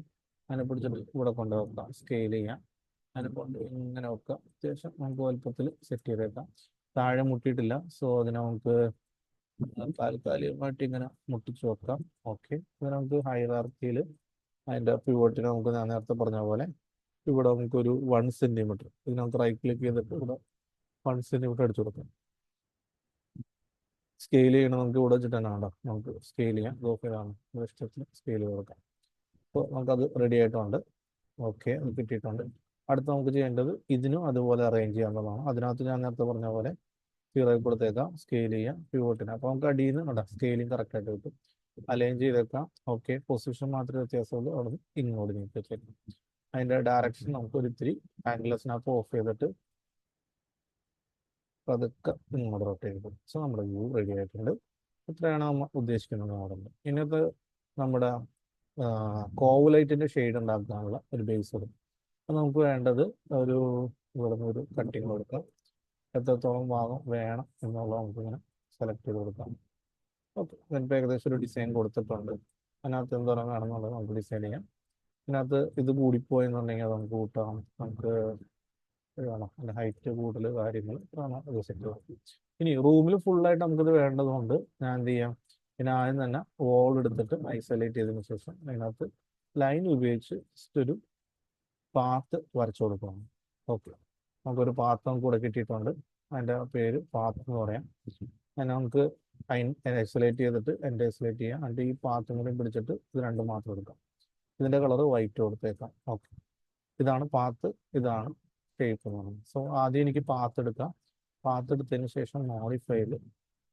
അതിനെ പിടിച്ചിട്ട് ഇവിടെ കൊണ്ടുവെക്കാം. സ്കെയിൽ ചെയ്യാം. അതിനെ കൊണ്ട് ഇങ്ങനെ വെക്കാം. അത്യാവശ്യം നമുക്ക് വലുപ്പത്തിൽ സെറ്റ് ചെയ്തേക്കാം. താഴെ മുട്ടിയിട്ടില്ല. സോ അതിനെ നമുക്ക് താൽക്കാലികമായിട്ട് ഇങ്ങനെ മുട്ടിച്ച് വെക്കാം. ഓക്കെ, ഇത് നമുക്ക് ഹൈറാർക്കിയിൽ അതിൻ്റെ പിവോട്ടിന് നമുക്ക് ഞാൻ നേരത്തെ പറഞ്ഞ പോലെ ഇവിടെ നമുക്കൊരു 1 സെൻറ്റിമീറ്റർ ഇതിനകത്ത് റൈറ്റ് ക്ലിക്ക് ചെയ്തിട്ട് ഇവിടെ 1 സെൻറ്റിമീറ്റർ അടിച്ചു കൊടുക്കാം. സ്കെയിൽ ചെയ്യണം നമുക്ക് ഇവിടെ വെച്ചിട്ട് തന്നെ വേണ്ട, നമുക്ക് സ്കെയിൽ ചെയ്യാം. ഗോഫിലാണ് ഇഷ്ടത്തിന് സ്കെയിൽ കൊടുക്കാം. അപ്പോൾ നമുക്കത് റെഡി ആയിട്ടുണ്ട്. ഓക്കെ, അത് കിട്ടിയിട്ടുണ്ട്. അടുത്ത് നമുക്ക് ചെയ്യേണ്ടത് ഇതിനും അതുപോലെ അറേഞ്ച് ചെയ്യാവുന്നതാണ്. അതിനകത്ത് ഞാൻ നേരത്തെ പറഞ്ഞ പോലെ 0 കൊടുത്തേക്കാം, സ്കെയിൽ ചെയ്യാം പിവോട്ടിന്. അപ്പോൾ നമുക്ക് അടിയിൽ നിന്ന് സ്കെയിലിംഗ് കറക്റ്റായിട്ട് കിട്ടും. അലൈൻ ചെയ്തേക്കാം. ഓക്കെ, പൊസിഷൻ മാത്രമേ വ്യത്യാസമുള്ളൂ. അവിടെ നിന്ന് ഇങ്ങോട്ട് നീക്കി വെച്ചേക്കാം. അതിൻ്റെ ഡയറക്ഷൻ നമുക്ക് ഒരിത്തിരി ആംഗിൾസിനകത്ത് ഓഫ് ചെയ്തിട്ട് പതുക്കെ ഇങ്ങോട്ട് റൊട്ടേറ്റ് ചെയ്തു. സോ നമ്മുടെ വ്യൂ റെഡി ആയിട്ടുണ്ട്. ഇത്രയാണ് നമ്മൾ ഉദ്ദേശിക്കുന്നത് മോഡൽ. ഇന്നത്തെ നമ്മുടെ കോവുലൈറ്റിൻ്റെ ഷെയ്ഡ് ഉണ്ടാക്കാനുള്ള ഒരു ബേസ് കൊടുക്കും. അപ്പോൾ നമുക്ക് വേണ്ടത് ഒരു ഇവിടെ നിന്ന് ഒരു കട്ടിങ് കൊടുക്കാം. എത്രത്തോളം ഭാഗം വേണം എന്നുള്ളത് നമുക്കിങ്ങനെ സെലക്ട് ചെയ്ത് കൊടുക്കാം. ഓക്കെ, ഇതിനിപ്പോൾ ഏകദേശം ഒരു ഡിസൈൻ കൊടുത്തിട്ടുണ്ട്. അതിനകത്ത് എന്തോരം വേണമെന്നുള്ളത് നമുക്ക് ഡിസൈൻ ചെയ്യാം. ഇതിനകത്ത് ഇത് കൂടിപ്പോയെന്നുണ്ടെങ്കിൽ അത് നമുക്ക് കൂട്ടാം. നമുക്ക് വേണം അതിൻ്റെ ഹൈറ്റ് കൂടുതൽ കാര്യങ്ങൾ വേണം അത് സെറ്റ് ചെയ്യാം. ഇനി റൂമിൽ ഫുള്ളായിട്ട് നമുക്കിത് വേണ്ടതുകൊണ്ട് ഞാൻ എന്ത് ചെയ്യാം, പിന്നെ ആദ്യം തന്നെ വോൾ എടുത്തിട്ട് ഐസൊലേറ്റ് ചെയ്തതിന് ശേഷം അതിനകത്ത് ലൈൻ ഉപയോഗിച്ച് ജസ്റ്റ് ഒരു പാത്ത് വരച്ചു കൊടുക്കണം. ഓക്കെ, നമുക്കൊരു പാത്ത് നമുക്ക് കൂടെ കിട്ടിയിട്ടുണ്ട്. അതിൻ്റെ പേര് പാത്ത് എന്ന് പറയാം. അതിനെ നമുക്ക് ഐസൊലേറ്റ് ചെയ്തിട്ട് എൻ്റെ ഐസൊലേറ്റ് ചെയ്യാം. എന്നിട്ട് ഈ പാത്തും കൂടി പിടിച്ചിട്ട് ഇത് രണ്ടും മാത്രം എടുക്കാം. ഇതിൻ്റെ കളർ വൈറ്റ് കൊടുത്തേക്കാം. ഓക്കെ, ഇതാണ് പാത്ത്, ഇതാണ് ഷേപ്പ് എന്ന് പറയുന്നത്. സോ ആദ്യം എനിക്ക് പാത്ത് എടുക്കാം. പാത്ത് എടുത്തതിന് ശേഷം മോഡിഫൈയിൽ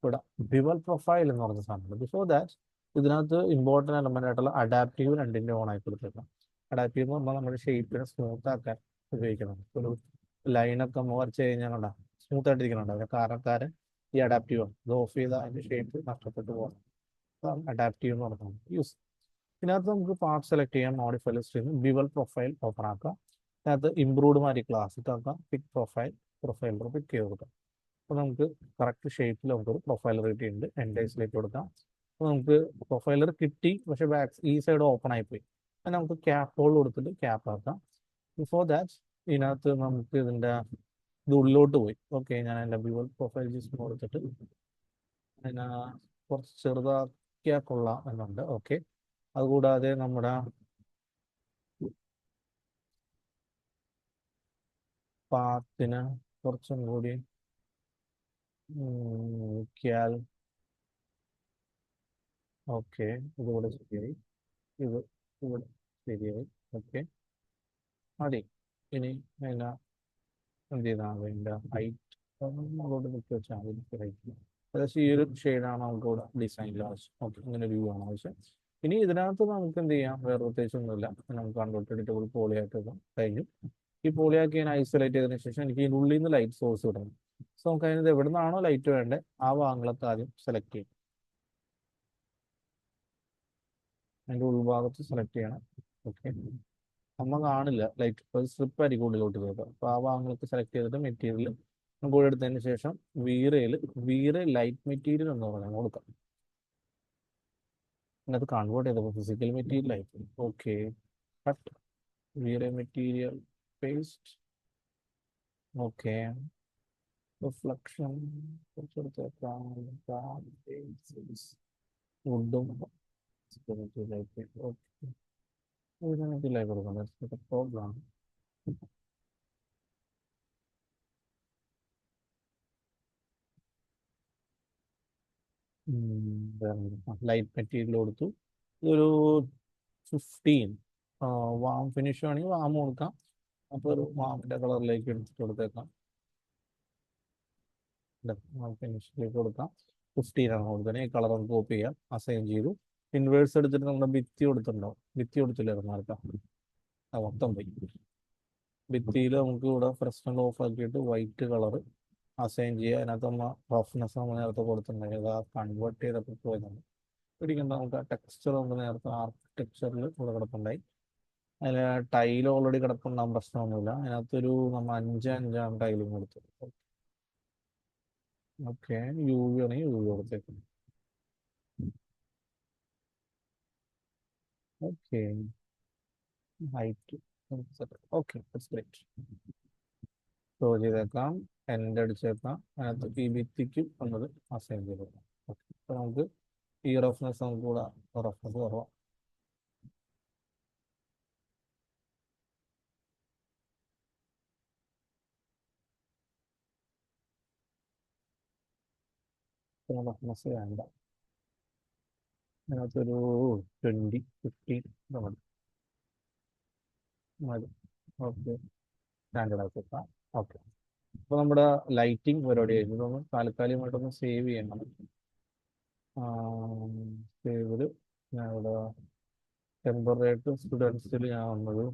ഇവിടെ ബിവൽ പ്രൊഫൈൽ എന്ന് പറഞ്ഞ സാധനമുണ്ട്. ബിഫോർ ദാറ്റ് ഇതിനകത്ത് ഇമ്പോർട്ടൻ്റ് എലമെൻ്റ് ആയിട്ടുള്ള അഡാപ്റ്റീവ് രണ്ടിൻ്റെ ഓൺ ആയി കൊടുത്തേക്കാം. അഡാപ്റ്റീവ് എന്ന് പറഞ്ഞാൽ നമ്മുടെ ഷേപ്പിനെ സ്മൂത്ത് ആക്കാൻ ഉപയോഗിക്കണം. ഒരു ലൈനൊക്കെ വരച്ച് കഴിഞ്ഞാൽ കണ്ട സ്മൂത്ത് ആയിട്ടിരിക്കുന്നുണ്ട്. അതിന് കാരണക്കാരൻ ഈ അഡാപ്റ്റീവ് ആണ്. ഇത് ഓഫ് ചെയ്താൽ അതിൻ്റെ ഷേപ്പ് നഷ്ടപ്പെട്ടു പോകാം. അതാണ് അഡാപ്റ്റീവ് എന്ന് പറയുന്നത് യൂസ്. ഇതിനകത്ത് നമുക്ക് പാർട്ട് സെലക്ട് ചെയ്യാം. മോഡിഫൈൽ സ്ട്രീം ബിവൽ പ്രൊഫൈൽ ഓപ്പൺ ആക്കാം. അതിനകത്ത് ഇംപ്രൂവ്ഡ് മാറി ക്ലാസിക് ആക്കാം. പിക് പ്രൊഫൈൽ പിക്ക് ചെയ്ത് കൊടുക്കാം. അപ്പോൾ നമുക്ക് കറക്റ്റ് ഷേപ്പിൽ നമുക്കൊരു പ്രൊഫൈലർ കിട്ടിയിട്ടുണ്ട്. എൻഡേഴ്സിലേക്ക് കൊടുക്കാം. അപ്പോൾ നമുക്ക് പ്രൊഫൈലർ കിട്ടി, പക്ഷേ ഈ സൈഡ് ഓപ്പൺ ആയിപ്പോയി. നമുക്ക് ക്യാപ്പ് ഹോൾ കൊടുത്തിട്ട് ക്യാപ്പ് ആക്കാം. ബിഫോർ ദാറ്റ് ഇതിനകത്ത് നമുക്ക് ഇതിൻ്റെ ഇത് ഉള്ളിലോട്ട് പോയി. ഓക്കെ, ഞാൻ എൻ്റെ വ്യൂവൽ പ്രൊഫൈൽ ജസ്റ്റ് കൊടുത്തിട്ട് അതിനെ കുറച്ച് ചെറുതാക്കിയാൽ കൊള്ളാം എന്നുണ്ട്. ഓക്കെ, അതുകൂടാതെ നമ്മുടെ പാത്തിന് കുറച്ചും കൂടി ക്യാൽ. ഓക്കെ, ഇതുകൂടെ ശരിയായി, ഇത് ഇവിടെ ശരിയായി. ഓക്കെ, മതി. ഇനി അതിനെ എന്ത് ചെയ്താൽ അതിൻ്റെ ഹൈറ്റ് അങ്ങോട്ട് നിൽക്കി വെച്ചാൽ മതി. ഹൈറ്റ് ഏകദേശം ഈ ഒരു ഷെയ്ഡാണ് നമുക്ക് ഇവിടെ ഡിസൈനിൽ ആവശ്യം. ഓക്കെ, ഇങ്ങനെ ഒരു വ്യൂ ആണ് ആവശ്യം. ഇനി ഇതിനകത്ത് നമുക്ക് എന്ത് ചെയ്യാം, വേറെ പ്രത്യേകിച്ചൊന്നുമില്ല. നമുക്ക് കൺവേർട്ട് എഡിറ്റബിൾ പോളിയായിട്ട് കഴിഞ്ഞു. ഈ പോളിയാക്കി ഞാൻ ഐസൊലേറ്റ് ചെയ്തതിനു ശേഷം എനിക്ക് ഇതിൻ്റെ ഉള്ളിൽ നിന്ന് ലൈറ്റ് സോഴ്സ് ഇടണം. സോ നമുക്ക് അതിനകത്ത് എവിടെ നിന്നാണോ ലൈറ്റ് വേണ്ടത് ആ ഭാഗങ്ങളൊക്കെ ആദ്യം സെലക്ട് ചെയ്യും. അതിൻ്റെ ഉൾഭാഗത്ത് സെലക്ട് ചെയ്യണം. ഓക്കെ, നമ്മൾ കാണില്ല ലൈറ്റ് സ്ട്രിപ്പ് ആയിരിക്കും ഉള്ളിലോട്ട് വരുന്നത്. അപ്പോൾ ആ ഭാഗങ്ങളൊക്കെ സെലക്ട് ചെയ്തിട്ട് മെറ്റീരിയൽ കൂടെ എടുത്തതിന് ശേഷം വീറ ലൈറ്റ് മെറ്റീരിയൽ എന്ന് പറഞ്ഞാൽ കൊടുക്കാം. അത് കൺവേർട്ട് ചെയ്തപ്പോൾ ഫിസിക്കൽ മെറ്റീരിയൽ ആയിരിക്കും. Okay, cut V-Ray material paste. Okay, reflection കുറച്ചെടുത്തേക്കാം. വുഡും കൊടുക്കാം. പ്രോബ്ലം ലൈറ്റ് മെറ്റീരിയൽ കൊടുത്തു. ഇതൊരു 15 വാം ഫിനിഷ് വേണമെങ്കിൽ വാം കൊടുക്കാം. അപ്പോൾ ഒരു വാമിൻ്റെ കളറിലേക്ക് എടുത്തിട്ട് കൊടുത്തേക്കാം. ഫിനിഷിലേക്ക് കൊടുക്കാം. 15 ആണ് കൊടുത്തത്. ഈ കളർ ഒന്ന് കോപ്പി ചെയ്യാം, അസൈൻ ചെയ്തു. ഇൻവേഴ്സ് എടുത്തിട്ട് നമ്മുടെ ഭിത്തി കൊടുത്തിട്ടുണ്ടാവും. ഭിത്തി കൊടുത്തില്ലായിരുന്നു ആർക്കാം, മൊത്തം പോയി. ഭിത്തിയിൽ നമുക്ക് ഇവിടെ ഫ്രസ്റ്റൽ ഓഫ് ആക്കിയിട്ട് വൈറ്റ് കളർ അസൈൻ ചെയ്യുക. അതിനകത്ത് നമ്മൾ റഫ്നെസ് നമ്മൾ നേരത്തെ കൊടുത്തിട്ടുണ്ടെങ്കിൽ അത് കൺവേർട്ട് ചെയ്തപ്പോൾ പോയതാണ്. പിടിക്കേണ്ട നമുക്ക് ആ ടെക്സ്ചർ നമുക്ക് നേരത്തെ ആർക്കിടെക്ചറിൽ കൂടെ കിടപ്പുണ്ടായി. അതിൽ ടൈൽ ഓൾറെഡി കിടപ്പുണ്ടാകും, പ്രശ്നമൊന്നുമില്ല. അതിനകത്തൊരു നമ്മൾ 5 ടൈലും കൊടുത്തു. ഓക്കെ, യു വി ആണെങ്കിൽ യു വി കൊടുത്തേക്കും. Okay, height okay, it's great. Show ചെയ്തേക്കാം, എൻഡ് അടിച്ചേക്കാം. അതിനകത്ത് ഈ ഭിത്തിക്ക് വന്നത് അസൈൻ ചെയ്തേക്കാം. ഓക്കെ, അപ്പോൾ നമുക്ക് ഈ റഫ്നെസ് നമുക്ക് കൂടെ റഫ്നെസ് കുറവാണ്. റഫ്നെസ് വേണ്ട. അതിനകത്തൊരു 20, 15 മതി. Okay, standard ആക്കിയേക്കാം. ഓക്കെ, അപ്പോൾ നമ്മുടെ ലൈറ്റിംഗ് പരിപാടി കഴിഞ്ഞു. ഇതൊന്ന് താൽക്കാലികമായിട്ടൊന്ന് സേവ് ചെയ്യണം. സേവ് ഞാൻ ഇവിടെ ടെമ്പറേറ്റ് സ്റ്റുഡൻസിൽ ഞാൻ വന്നത്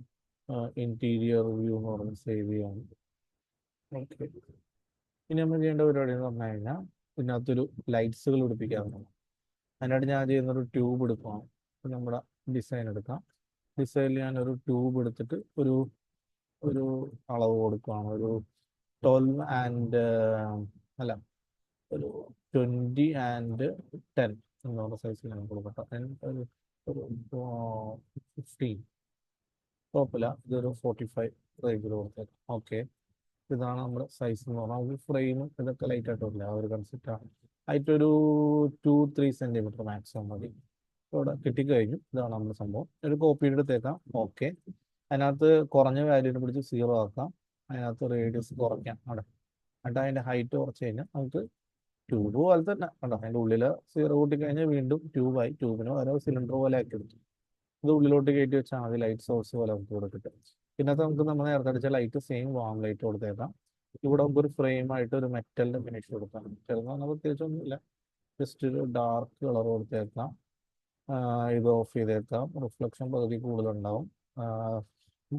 ഇന്റീരിയർ വ്യൂ എന്ന് പറഞ്ഞ് സേവ് ചെയ്യാണ്. ഓക്കെ, ഇനി നമ്മൾ ചെയ്യേണ്ട പരിപാടി എന്ന് പറഞ്ഞു കഴിഞ്ഞാൽ ഇതിനകത്തൊരു ലൈറ്റ്സുകൾ പിടിപ്പിക്കാറുണ്ട്. അതിനായിട്ട് ഞാൻ ചെയ്യുന്നൊരു ട്യൂബ് എടുക്കണം. നമ്മുടെ ഡിസൈൻ എടുക്കാം. ഡിസൈനിൽ ഞാനൊരു ട്യൂബ് എടുത്തിട്ട് ഒരു ഒരു അളവ് കൊടുക്കുകയാണ്. ഒരു 12 ആൻഡ് അല്ല ഒരു 20 ആൻഡ് 10 എന്നുള്ള സൈസിൽ ഞാൻ കൊടുക്കട്ടെ. ഒരു 15 കുഴപ്പമില്ല. ഇതൊരു 45 റേഞ്ചിൽ കൊടുത്തേക്കാം. ഓക്കെ, ഇതാണ് നമ്മുടെ സൈസ് എന്ന് പറഞ്ഞാൽ നമുക്ക് ഫ്രെയിം ഇതൊക്കെ ലൈറ്റ് ആയിട്ടില്ല. ആ ഒരു കൺസെപ്റ്റാണ്. ഹൈറ്റ് ഒരു 2-3 സെന്റിമീറ്റർ മാക്സിമം മതി. ഇവിടെ കിട്ടിക്കഴിഞ്ഞു. ഇതാണ് നമ്മുടെ സംഭവം. ഒരു കോപ്പി എടുത്തേക്കാം. ഓക്കെ, അതിനകത്ത് കുറഞ്ഞ വാല്യൂനെ പിടിച്ച് 0 ആക്കാം. അതിനകത്ത് റേഡിയസ് കുറയ്ക്കാം അവിടെ. എന്നിട്ട് അതിൻ്റെ ഹൈറ്റ് കുറച്ച് കഴിഞ്ഞാൽ നമുക്ക് ട്യൂബ് പോലെ തന്നെ കണ്ടോ, അതിൻ്റെ ഉള്ളിൽ 0 കൂട്ടിക്കഴിഞ്ഞാൽ വീണ്ടും ട്യൂബായി. ട്യൂബിന് ഓരോ സിലിണ്ടർ പോലെ ആക്കി എടുത്തു. ഇത് ഉള്ളിലോട്ട് കയറ്റി വെച്ചാൽ മതി. ലൈറ്റ് സോഴ്സ് പോലെ നമുക്ക് ഇവിടെ കിട്ടും. പിന്നത്തെ നമുക്ക് നമ്മൾ നേരത്തെ അടിച്ച ലൈറ്റ് സെയിം വാം ലൈറ്റ് കൊടുത്തേക്കാം. ഇവിടെ നമുക്ക് ഒരു ഫ്രെയിം ആയിട്ട് ഒരു മെറ്റലിന്റെ ഫിനിഷ് കൊടുക്കാം. ചെറുതെന്ന് പറഞ്ഞാൽ പ്രത്യേകിച്ചൊന്നുമില്ല, ജസ്റ്റ് ഒരു ഡാർക്ക് കളർ കൊടുത്തേക്കാം. ഇത് ഓഫ് ചെയ്തേക്കാം. റിഫ്ലക്ഷൻ പകുതി കൂടുതലുണ്ടാവും.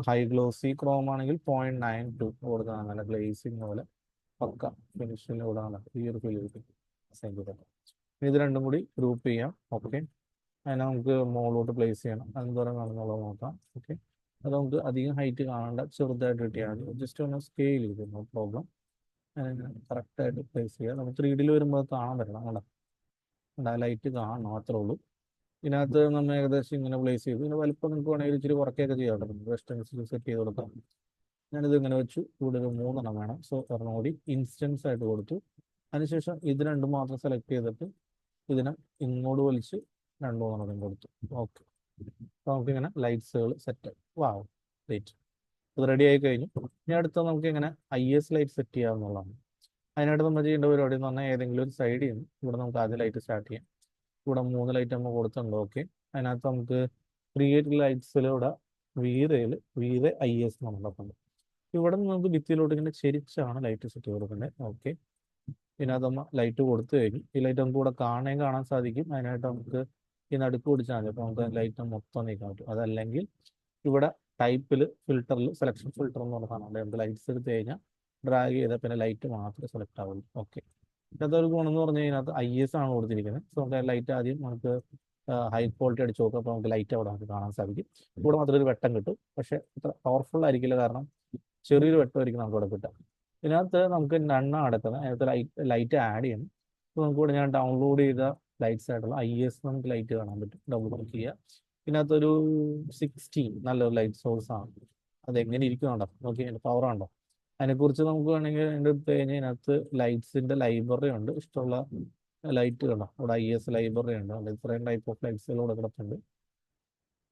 ഹൈ ഗ്ലോസി ക്രോം ആണെങ്കിൽ 0.92 കൊടുക്കാം. നല്ല ഗ്ലേസിങ് പോലെ പക്ക ഫിനിഷിൽ കൂടാണ് ഈ ഒരു ഫീൽ അസൈൻ ചെയ്തേക്കാം. ഇത് രണ്ടും കൂടി ഗ്രൂപ്പ് ചെയ്യാം. ഓക്കെ, അതിനെ നമുക്ക് മുകളിലോട്ട് പ്ലേസ് ചെയ്യണം. എന്തോരം കാണുന്നുള്ളത് നോക്കാം. ഓക്കെ, അത് നമുക്ക് അധികം ഹൈറ്റ് കാണേണ്ട, ചെറുതായിട്ട് കിട്ടിയാൽ മതി. ജസ്റ്റ് ഒന്ന് സ്കെയിൽ ചെയ്തു, നോ പ്രോബ്ലം. കറക്റ്റായിട്ട് പ്ലേസ് ചെയ്യുക. നമുക്ക് 3D വരുമ്പോൾ കാണാൻ പറ്റണം. അവിടെ ലൈറ്റ് കാണണം, അത്രേ ഉള്ളൂ. ഇതിനകത്ത് നമ്മൾ ഏകദേശം ഇങ്ങനെ പ്ലേസ് ചെയ്തു. ഇതിന് വലിപ്പം നിങ്ങൾക്ക് വേണമെങ്കിൽ ഇച്ചിരി കുറയ്ക്കുകയൊക്കെ ചെയ്യാം കേട്ടോ. വെസ്റ്റേൺസിൽ സെറ്റ് ചെയ്ത് കൊടുക്കാം. ഞാനിത് ഇങ്ങനെ വെച്ചു. ഇവിടെ ഒരു 3 വേണം. സോ ഒരെണ്ണം കൂടി ഇൻസ്റ്റൻസ് ആയിട്ട് കൊടുത്തു. അതിനുശേഷം ഇത് രണ്ടും മാത്രം സെലക്ട് ചെയ്തിട്ട് ഇതിനെ ഇങ്ങോട്ട് വലിച്ച് 2 3 കൊടുത്തു. ഓക്കെ, അപ്പോൾ നമുക്കിങ്ങനെ ലൈറ്റ്സുകൾ സെറ്റ്. വാവ്, ലൈറ്റ് ഇത് റെഡി ആയി കഴിഞ്ഞു. ഇനി അടുത്ത നമുക്ക് ഇങ്ങനെ IS ലൈറ്റ് സെറ്റ് ചെയ്യാവുന്നതാണ്. അതിനായിട്ട് നമ്മൾ ചെയ്യേണ്ട പരിപാടി എന്ന് പറഞ്ഞാൽ ഏതെങ്കിലും ഒരു സൈഡിൽ നിന്ന് ഇവിടെ നമുക്ക് ആദ്യം ലൈറ്റ് സ്റ്റാർട്ട് ചെയ്യാം. ഇവിടെ 3 ലൈറ്റ് നമ്മൾ കൊടുത്തിട്ടുണ്ട്. ഓക്കെ, അതിനകത്ത് നമുക്ക് ക്രിയേറ്റ് ലൈറ്റ്സിലൂടെ വീറെ IS എന്നുള്ളതുണ്ട്. ഇവിടെ നിന്ന് നമുക്ക് ഭിത്തിയിലോട്ട് ഇങ്ങനെ ചെരിച്ചാണ് ലൈറ്റ് സെറ്റ് കൊടുക്കേണ്ടത്. ഓക്കെ, ഇതിനകത്ത് നമ്മൾ ലൈറ്റ് കൊടുത്തു കഴിഞ്ഞു. ഈ ലൈറ്റ് നമുക്ക് ഇവിടെ കാണാൻ സാധിക്കും. അതിനായിട്ട് നമുക്ക് ഈ നടുക്ക് പിടിച്ചാൽ മതി. അപ്പോൾ നമുക്ക് ലൈറ്റ് മൊത്തം നീക്കാൻ പറ്റും. അതല്ലെങ്കിൽ ഇവിടെ ടൈപ്പിൽ സെലക്ഷൻ ഫിൽട്ടർ എന്ന് പറഞ്ഞ സാധനം നമുക്ക് ലൈറ്റ്സ് എടുത്ത് കഴിഞ്ഞാൽ ഡ്രാഗ് ചെയ്താൽ പിന്നെ ലൈറ്റ് മാത്രമേ സെലക്ട് ആവുള്ളൂ. ഓക്കെ, ഇതൊരു ഗുണം എന്ന് പറഞ്ഞു കഴിഞ്ഞാൽ IS ആണ് കൊടുത്തിരിക്കുന്നത്. സോ നമുക്ക് ലൈറ്റ് ആദ്യം നമുക്ക് ഹൈ ക്വാളിറ്റി അടിച്ച് നോക്കാം. അപ്പോൾ നമുക്ക് ലൈറ്റ് അവിടെ നമുക്ക് കാണാൻ സാധിക്കും. ഇവിടെ മാത്രം ഒരു വെട്ടം കിട്ടും, പക്ഷേ അത്ര പവർഫുൾ ആയിരിക്കില്ല, കാരണം ചെറിയൊരു വെട്ടമായിരിക്കും നമുക്ക് ഇവിടെ കിട്ടുക. ഇതിനകത്ത് നമുക്ക് നണ്ണാണ് അടക്കുന്നത്. അതിനകത്ത് ലൈറ്റ് ആഡ് ചെയ്യണം. അപ്പോൾ നമുക്ക് ഇവിടെ ഞാൻ ഡൗൺലോഡ് ചെയ്ത ലൈറ്റ്സ് ആയിട്ടുള്ള IS നമുക്ക് ലൈറ്റ് കാണാൻ പറ്റും. ഡബിൾ ക്ലിക്ക് ചെയ്യുക. ഇതിനകത്തൊരു 16 നല്ലൊരു ലൈറ്റ് സോഴ്സ് ആണ്. അതെങ്ങനെ ഇരിക്കുന്നുണ്ടോ നോക്കി, അതിൻ്റെ പവർ ഉണ്ടോ. അതിനെക്കുറിച്ച് നമുക്ക് വേണമെങ്കിൽ എൻ്റെ അടുത്ത് കഴിഞ്ഞാൽ ഇതിനകത്ത് ലൈറ്റ്സിൻ്റെ ലൈബ്രറി ഉണ്ട്. ഇഷ്ടമുള്ള ലൈറ്റ് കണ്ടോ, ഇവിടെ IS ലൈബ്രറി ഉണ്ട്. അവിടെ ഇത്രയും ടൈപ്പ് ഓഫ് ലൈറ്റ്സുകൾ ഇവിടെ കിടപ്പുണ്ട്.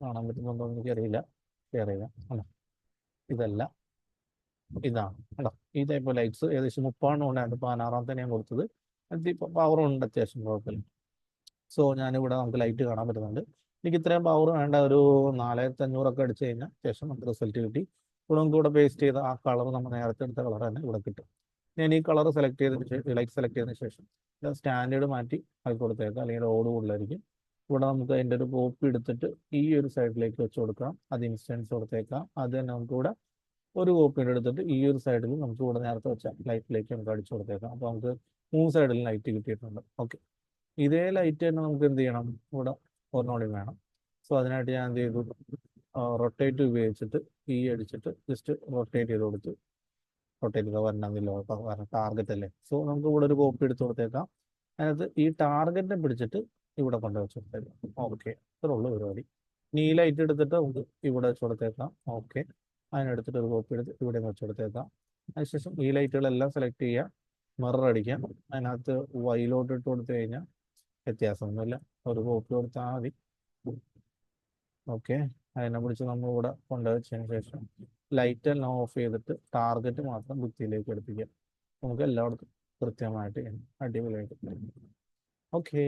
കാണാൻ പറ്റുന്നുണ്ടോ എന്ന് എനിക്കറിയില്ല. ഷെയർ ചെയ്യാം. ആണോ, ഇതല്ല, ഇതാണ് കേട്ടോ. ഈ ടൈപ്പ് ലൈറ്റ്സ് ഏകദേശം 30 ഉണ്ട്. 16 ഞാൻ കൊടുത്തത്. അതിപ്പോൾ പവർ ഉണ്ട്, അത്യാവശ്യം കുഴപ്പമില്ല. സോ ഞാനിവിടെ നമുക്ക് ലൈറ്റ് കാണാൻ പറ്റുന്നുണ്ട്. എനിക്ക് ഇത്രയും പവർ വേണ്ട, ഒരു 4500 അടിച്ചു കഴിഞ്ഞാൽ ശേഷം നമുക്ക് റിസൾട്ട് കിട്ടി. ഇവിടെ നമുക്ക് ഇവിടെ പേസ്റ്റ് ചെയ്ത ആ കളർ, നമ്മൾ നേരത്തെ എടുത്ത കളർ തന്നെ ഇവിടെ കിട്ടും. ഞാൻ ഈ കളർ സെലക്ട് ചെയ്തതിന് ശേഷം ലൈറ്റ് സെലക്ട് ചെയ്തതിന് ശേഷം സ്റ്റാൻഡേർഡ് മാറ്റി അത് കൊടുത്തേക്കാം, അല്ലെങ്കിൽ ഓട് കൂടുതലായിരിക്കും. ഇവിടെ നമുക്ക് അതിൻ്റെ ഒരു കോപ്പി എടുത്തിട്ട് ഈ ഒരു സൈഡിലേക്ക് വെച്ച് കൊടുക്കാം. അത് ഇൻസ്റ്റൻസ് കൊടുത്തേക്കാം. അത് തന്നെ നമുക്ക് ഇവിടെ ഒരു കോപ്പി എടുത്തിട്ട് ഈ ഒരു സൈഡിൽ നമുക്ക് ഇവിടെ നേരത്തെ വെച്ച ലൈറ്റിലേക്ക് നമുക്ക് അടിച്ചു കൊടുത്തേക്കാം. അപ്പോൾ നമുക്ക് 3 സൈഡിലും ലൈറ്റ് കിട്ടിയിട്ടുണ്ട്. ഓക്കെ, ഇതേ ലൈറ്റ് തന്നെ നമുക്ക് എന്ത് ചെയ്യണം, ഇവിടെ ഒരെണ്ണോടി വേണം. സോ അതിനായിട്ട് ഞാൻ എന്ത് ചെയ്തു, റൊട്ടേറ്റ് ഉപയോഗിച്ചിട്ട് അടിച്ചിട്ട് ജസ്റ്റ് റൊട്ടേറ്റ് ചെയ്ത് കൊടുത്ത്, റൊട്ടേറ്റ് ചെയ്താൽ വരണമെന്നില്ല, ടാർഗറ്റ് അല്ലേ. സോ നമുക്ക് ഇവിടെ ഒരു കോപ്പി എടുത്ത് കൊടുത്തേക്കാം. അതിനകത്ത് ഈ ടാർഗറ്റിനെ പിടിച്ചിട്ട് ഇവിടെ കൊണ്ട് വെച്ച് കൊടുത്തേക്കാം. ഓക്കെ, ഇത്രേ ഉള്ളൂ പരിപാടി. ഇനി ഈ ലൈറ്റ് എടുത്തിട്ട് നമുക്ക് ഇവിടെ വെച്ച് കൊടുത്തേക്കാം. ഓക്കെ, അതിനെടുത്തിട്ട് ഒരു കോപ്പി എടുത്ത് ഇവിടെ വെച്ച് കൊടുത്തേക്കാം. അതിനുശേഷം ഈ ലൈറ്റുകളെല്ലാം സെലക്ട് ചെയ്യുക, മിറർ അടിക്കാം. അതിനകത്ത് വൈലോട്ട് ഇട്ട് കൊടുത്തു കഴിഞ്ഞാൽ വ്യത്യാസമൊന്നുമില്ല, ഒരു കോപ്പി കൊടുത്താൽ മതി. ഓക്കെ, അതിനെ പിടിച്ച് നമ്മൾ ഇവിടെ കൊണ്ടുവച്ചതിന് ശേഷം ലൈറ്റ് എല്ലാം ഓഫ് ചെയ്തിട്ട് ടാർഗറ്റ് മാത്രം ഭിത്തിയിലേക്ക് എടുപ്പിക്കാം. നമുക്ക് എല്ലായിടത്തും കൃത്യമായിട്ട് അടിപൊളിയായിട്ട്. ഓക്കെ,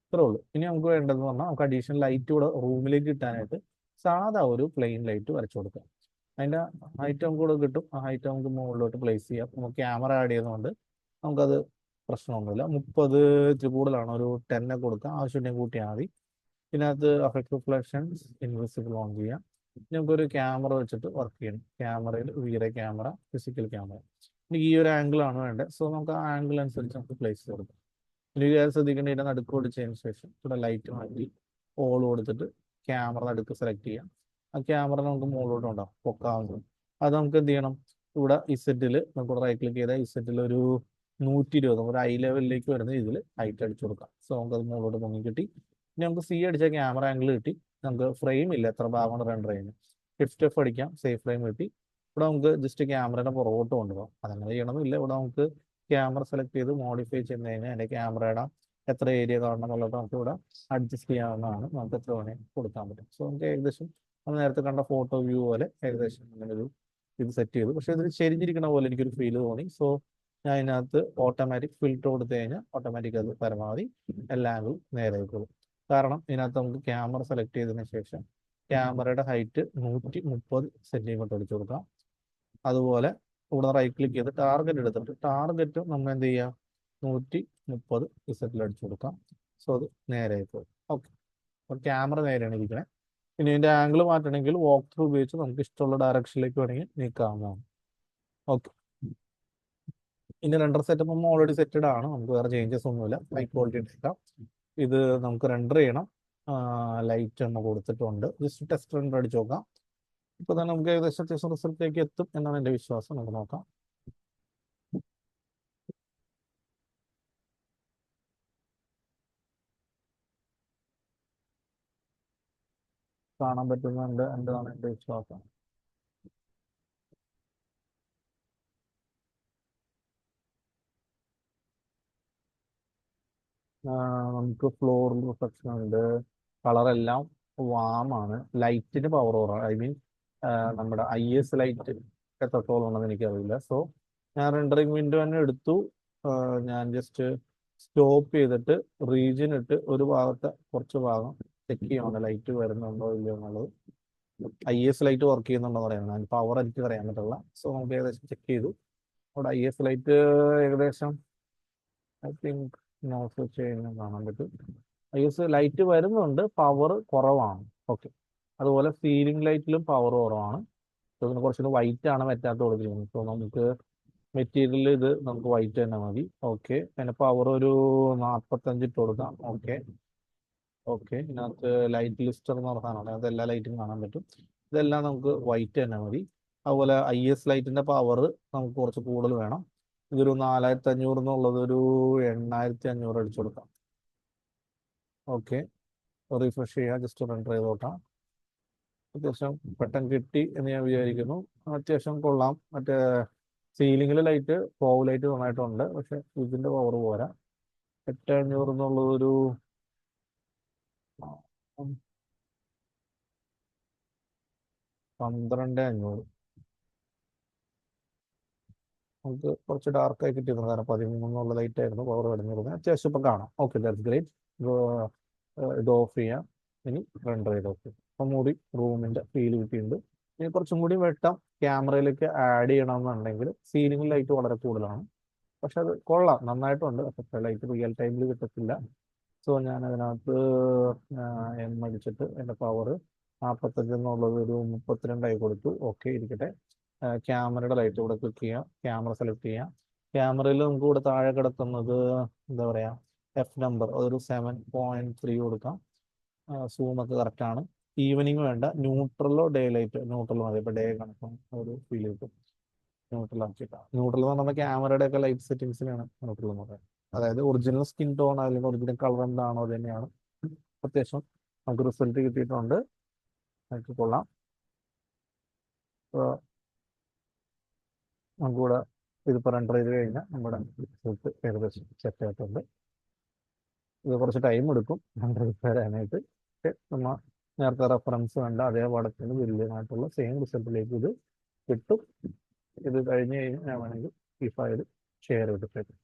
ഇത്രേ ഉള്ളൂ. ഇനി നമുക്ക് വേണ്ടതെന്ന് പറഞ്ഞാൽ നമുക്ക് അഡീഷണൽ ലൈറ്റ് ഇവിടെ റൂമിലേക്ക് കിട്ടാനായിട്ട് സാധാ ഒരു പ്ലെയിൻ ലൈറ്റ് വരച്ചു കൊടുക്കാം. അതിൻ്റെ ഹൈറ്റ് നമുക്ക് കൂടെ കിട്ടും. ആ ഹൈറ്റ് നമുക്ക് മുകളിലോട്ട് പ്ലേസ് ചെയ്യാം. നമുക്ക് ക്യാമറ ആഡ് ചെയ്യുന്നതുകൊണ്ട് നമുക്കത് പ്രശ്നമൊന്നുമില്ല. 30 ഇത്തിരി കൂടുതലാണ്, ഒരു 10 കൊടുക്കാം. ആവശ്യമുണ്ടെങ്കിൽ കൂട്ടിയാൽ മതി. ഇതിനകത്ത് അഫക്റ്റ് റിഫ്ലക്ഷൻസ് ഇൻവിസിബിൾ ഓൺ ചെയ്യാം. നമുക്കൊരു ക്യാമറ വെച്ചിട്ട് വർക്ക് ചെയ്യണം. ക്യാമറയിൽ വീറെ ക്യാമറ, ഫിസിക്കൽ ക്യാമറ. എനിക്ക് ഈ ഒരു ആംഗിളാണ് വേണ്ടത്. സോ നമുക്ക് ആ ആംഗിൾ അനുസരിച്ച് നമുക്ക് പ്ലേസ് ചെയ്ത് കൊടുക്കാം. ഇനി ശ്രദ്ധിക്കേണ്ട, ഇതിനെ നടുക്ക് കൊടുത്തതിന് ശേഷം ഇവിടെ ലൈറ്റ് മാറ്റി ഓൾ കൊടുത്തിട്ട് ക്യാമറ നടുക്ക് സെലക്ട് ചെയ്യാം. ആ ക്യാമറ നമുക്ക് മുകളിലോട്ട് ഉണ്ടാവും, പൊക്കാവുന്നത്. അത് നമുക്ക് എന്ത് ചെയ്യണം, ഇവിടെ ഇസെറ്റിൽ നമുക്ക് റൈറ്റ് ക്ലിക്ക് ചെയ്താൽ ഇസെറ്റിൽ ഒരു 120 ഒരു ഐ ലെവലിലേക്ക് വരുന്ന ഇതിൽ ഹൈറ്റ് അടിച്ചു കൊടുക്കാം. സോ നമുക്കത് മുകളിലോട്ട് പൊങ്ങി കിട്ടി. ഇനി നമുക്ക് അടിച്ച ക്യാമറ ആംഗിൾ കിട്ടി. നമുക്ക് ഫ്രെയിം ഇല്ല, എത്ര ഭാഗമാണ് റെൻഡർ ചെയ്യുന്നത്. ഷിഫ്റ്റ് അടിക്കാം, സേഫ് ഫ്രെയിം കിട്ടി. ഇവിടെ നമുക്ക് ജസ്റ്റ് ക്യാമറയുടെ പുറകോട്ട് കൊണ്ടുപോകാം. അതങ്ങനെ ചെയ്യണമെന്നില്ല. ഇവിടെ നമുക്ക് ക്യാമറ സെലക്ട് ചെയ്ത് മോഡിഫൈ ചെയ്ത് കഴിഞ്ഞാൽ എൻ്റെ ക്യാമറയുടെ എത്ര ഏരിയ കാണണം എന്നുള്ളത് നമുക്ക് ഇവിടെ അഡ്ജസ്റ്റ് ചെയ്യാവുന്നതാണ്. നമുക്ക് എത്ര വേണമെങ്കിൽ കൊടുക്കാൻ പറ്റും. സോ നമുക്ക് ഏകദേശം നമ്മൾ നേരത്തെ കണ്ട ഫോട്ടോ വ്യൂ പോലെ ഏകദേശം അങ്ങനെ ഒരു ഇത് സെറ്റ് ചെയ്തു. പക്ഷേ ഇതിൽ ചെരിഞ്ഞിരിക്കുന്ന പോലെ എനിക്കൊരു ഫീൽ തോന്നി. സോ ഞാൻ ഇതിനകത്ത് ഓട്ടോമാറ്റിക് ഫിൽറ്റർ കൊടുത്തു കഴിഞ്ഞാൽ ഓട്ടോമാറ്റിക് അത് പരമാവധി എല്ലാ ആംഗിളും നേരെ ആയിക്കോളും. കാരണം ഇതിനകത്ത് നമുക്ക് ക്യാമറ സെലക്ട് ചെയ്തതിന് ശേഷം ക്യാമറയുടെ ഹൈറ്റ് 130 സെന്റിമീറ്റർ അടിച്ചു കൊടുക്കാം. അതുപോലെ ഇവിടെ റൈറ്റ് ക്ലിക്ക് ചെയ്ത് ടാർഗറ്റ് എടുത്തിട്ട് ടാർഗറ്റ് നമ്മൾ എന്ത് ചെയ്യാം, 130 ഇസെറ്റിൽ അടിച്ചു കൊടുക്കാം. സോ അത് നേരെ ആയിക്കോളും. ഓക്കെ, അപ്പോൾ ക്യാമറ നേരെയാണ് ഇരിക്കണേ. ഇനി ഇതിൻ്റെ ആംഗിൾ മാറ്റണമെങ്കിൽ വാക്ക് ത്രൂ ഉപയോഗിച്ച് നമുക്ക് ഇഷ്ടമുള്ള ഡയറക്ഷനിലേക്ക് വേണമെങ്കിൽ നീക്കാവുന്നതാണ്. ഓക്കെ, ഇനി റെൻഡർ സെറ്റപ്പ് നമ്മൾ ഓൾറെഡി സെറ്റഡ് ആണ്. നമുക്ക് വേറെ ചേഞ്ചസ് ഒന്നുമില്ല. ഹൈ ക്വാളിറ്റി എടുക്കാം. ഇത് നമുക്ക് റെൻഡർ ചെയ്യണം. ലൈറ്റ് ഒന്ന് കൊടുത്തിട്ടുണ്ട്. ജസ്റ്റ് ടെസ്റ്റ് റെൻഡർ അടിച്ച് നോക്കാം. ഇപ്പോൾ തന്നെ നമുക്ക് ഏകദേശം അത്യാവശ്യം റിസൾട്ടിലേക്ക് എത്തും എന്നാണ് എൻ്റെ വിശ്വാസം. നമുക്ക് നോക്കാം. കാണാൻ പറ്റുന്നുണ്ട് എന്താണ് എൻ്റെ വിശ്വാസം. നമുക്ക് ഫ്ലോറിൽ റിഫ്ലക്ഷൻ ഉണ്ട്. കളറെല്ലാം വാമാണ്. ലൈറ്റിന് പവർ കുറവാണ്. ഐ മീൻ നമ്മുടെ IS ലൈറ്റ് എത്രത്തോളം ഉണ്ടെന്ന് എനിക്കറിയില്ല. സോ ഞാൻ റെൻഡറിങ് വിൻഡോ തന്നെ എടുത്തു. ഞാൻ ജസ്റ്റ് സ്റ്റോപ്പ് ചെയ്തിട്ട് റീജിയൻ ഇട്ട് ഒരു ഭാഗത്തെ കുറച്ച് ഭാഗം ചെക്ക് ചെയ്യണം ലൈറ്റ് വരുന്നുണ്ടോ ഇല്ലയോ എന്നുള്ളത്. IS ലൈറ്റ് വർക്ക് ചെയ്യുന്നുണ്ടോ എന്ന് പറയുന്നത് പവർ എനിക്ക് പറയാൻ പറ്റില്ല. സോ നമുക്ക് ഏകദേശം ചെക്ക് ചെയ്തു. അവിടെ IS ലൈറ്റ് ഏകദേശം ഐ തിങ്ക് നോട്ട് സ്വിച്ച് ചെയ്യുന്ന കാണാൻ പറ്റും. ലൈറ്റ് വരുന്നുണ്ട്, പവർ കുറവാണ്. ഓക്കെ. അതുപോലെ സീലിംഗ് ലൈറ്റിലും പവർ കുറവാണ്. ഇതിന് കുറച്ചുകൂടി വൈറ്റ് ആണ് പറ്റാത്ത കൊടുക്കുന്നത്. സോ നമുക്ക് മെറ്റീരിയൽ ഇത് നമുക്ക് വൈറ്റ് തന്നെ മതി. ഓക്കെ. അതിന് പവർ ഒരു 45 ഇട്ട് കൊടുക്കാം. ഓക്കെ. ഓക്കെ. ഇതിനകത്ത് ലൈറ്റ് ലിസ്റ്റർ എന്ന് പറഞ്ഞ സാധനമാണ്. അത് എല്ലാ ലൈറ്റും കാണാൻ പറ്റും. ഇതെല്ലാം നമുക്ക് വൈറ്റ് തന്നെ മതി. അതുപോലെ IS ലൈറ്റിന്റെ പവർ നമുക്ക് കുറച്ച് കൂടുതൽ വേണം. ഇതൊരു 4500 എന്നുള്ളത് ഒരു 8500 അടിച്ചു കൊടുക്കാം. ഓക്കെ. റീഫ്രഷ് ചെയ്യുക. ജസ്റ്റ് റെൻഡർ ചെയ്ത് നോക്കാം. അത്യാവശ്യം പെട്ടെന്ന് കിട്ടി എന്ന് ഞാൻ വിചാരിക്കുന്നു. അത്യാവശ്യം കൊള്ളാം. മറ്റേ സീലിംഗിൽ ലൈറ്റ് ഫോഗ് ലൈറ്റ് നന്നായിട്ടുണ്ട്. പക്ഷെ ഇതിന്റെ പവർ പോരാ. 8500 എന്നുള്ളത് ഒരു 12500. നമുക്ക് കുറച്ച് ഡാർക്കായി കിട്ടിയിരുന്നു. കാരണം 13 എന്നുള്ള ലൈറ്റ് ആയിരുന്നു പവർ കിടന്നിരുന്നത്. അത്യാവശ്യം ഇപ്പം കാണാം. Okay, that's great. ഇത് ഓഫ് ചെയ്യാം. ഇനി റെൻഡർ ചെയ്ത് ഓക്കെ. അപ്പം കൂടി റൂമിന്റെ ഫീൽ കിട്ടിയിട്ടുണ്ട്. ഇനി കുറച്ചും കൂടി വെട്ടം ക്യാമറയിലേക്ക് ആഡ് ചെയ്യണമെന്നുണ്ടെങ്കിൽ സീലിംഗ് ലൈറ്റ് വളരെ കൂടുതലാണ്. പക്ഷെ അത് കൊള്ളാം, നന്നായിട്ടുണ്ട്. പക്ഷെ ലൈറ്റ് റിയൽ ടൈമിൽ കിട്ടത്തില്ല. സോ ഞാൻ അതിനകത്ത് അടിച്ചിട്ട് എൻ്റെ പവർ 45 എന്നുള്ളത് ഒരു 32 കൊടുത്തു. ഓക്കെ ഇരിക്കട്ടെ. ക്യാമറയുടെ ലൈറ്റ് ഇവിടെ ക്ലിക്ക് ചെയ്യാം. ക്യാമറ സെലക്ട് ചെയ്യാം. ക്യാമറയിൽ നമുക്ക് ഇവിടെ താഴെ കിടക്കുന്നത് എന്താ പറയുക, F നമ്പർ അതൊരു 7.3 കൊടുക്കാം. സൂമൊക്കെ കറക്റ്റാണ്. ഈവനിങ് വേണ്ട, ന്യൂട്രലോ ഡേ ലൈറ്റ്. ന്യൂട്രൽ മതി. ഇപ്പോൾ ഡേ കണക്കും ഒരു ഫീൽ കിട്ടും. ന്യൂട്രൽ ആക്കിയിട്ടാണ്. ന്യൂട്രൽ എന്ന് പറഞ്ഞാൽ ക്യാമറയുടെ ഒക്കെ ലൈറ്റ് സെറ്റിംഗ്സിലാണ് ന്യൂട്രൽ എന്ന് പറയുന്നത്. അതായത് ഒറിജിനൽ സ്കിൻ ടോൺ അല്ലെങ്കിൽ ഒറിജിനൽ കളർ എന്താണോ അത് തന്നെയാണ്. അത്യാവശ്യം നമുക്ക് റിസൾട്ട് കിട്ടിയിട്ടുണ്ട്. നമുക്ക് കൊള്ളാം. നമുക്കിവിടെ ഇതിപ്പോൾ റെൻഡർ ചെയ്ത് കഴിഞ്ഞാൽ നമ്മുടെ റിസൾട്ട് ഏകദേശം സെറ്റ് ആയിട്ടുണ്ട്. ഇത് കുറച്ച് ടൈം എടുക്കും റെൻഡർ ചെയ്ത് തരാനായിട്ട്. പക്ഷെ നമ്മൾ നേരത്തെ റെഫറൻസ് വേണ്ട അതേ പടത്തിന് തുല്യമായിട്ടുള്ള സെയിം റിസൾട്ടിലേക്ക് ഇത് കിട്ടും. ഇത് കഴിഞ്ഞ് കഴിഞ്ഞാൽ ഞാൻ വേണമെങ്കിൽ ഈ ഫയൽ ഷെയർ ചെയ്തിട്ടേക്കും.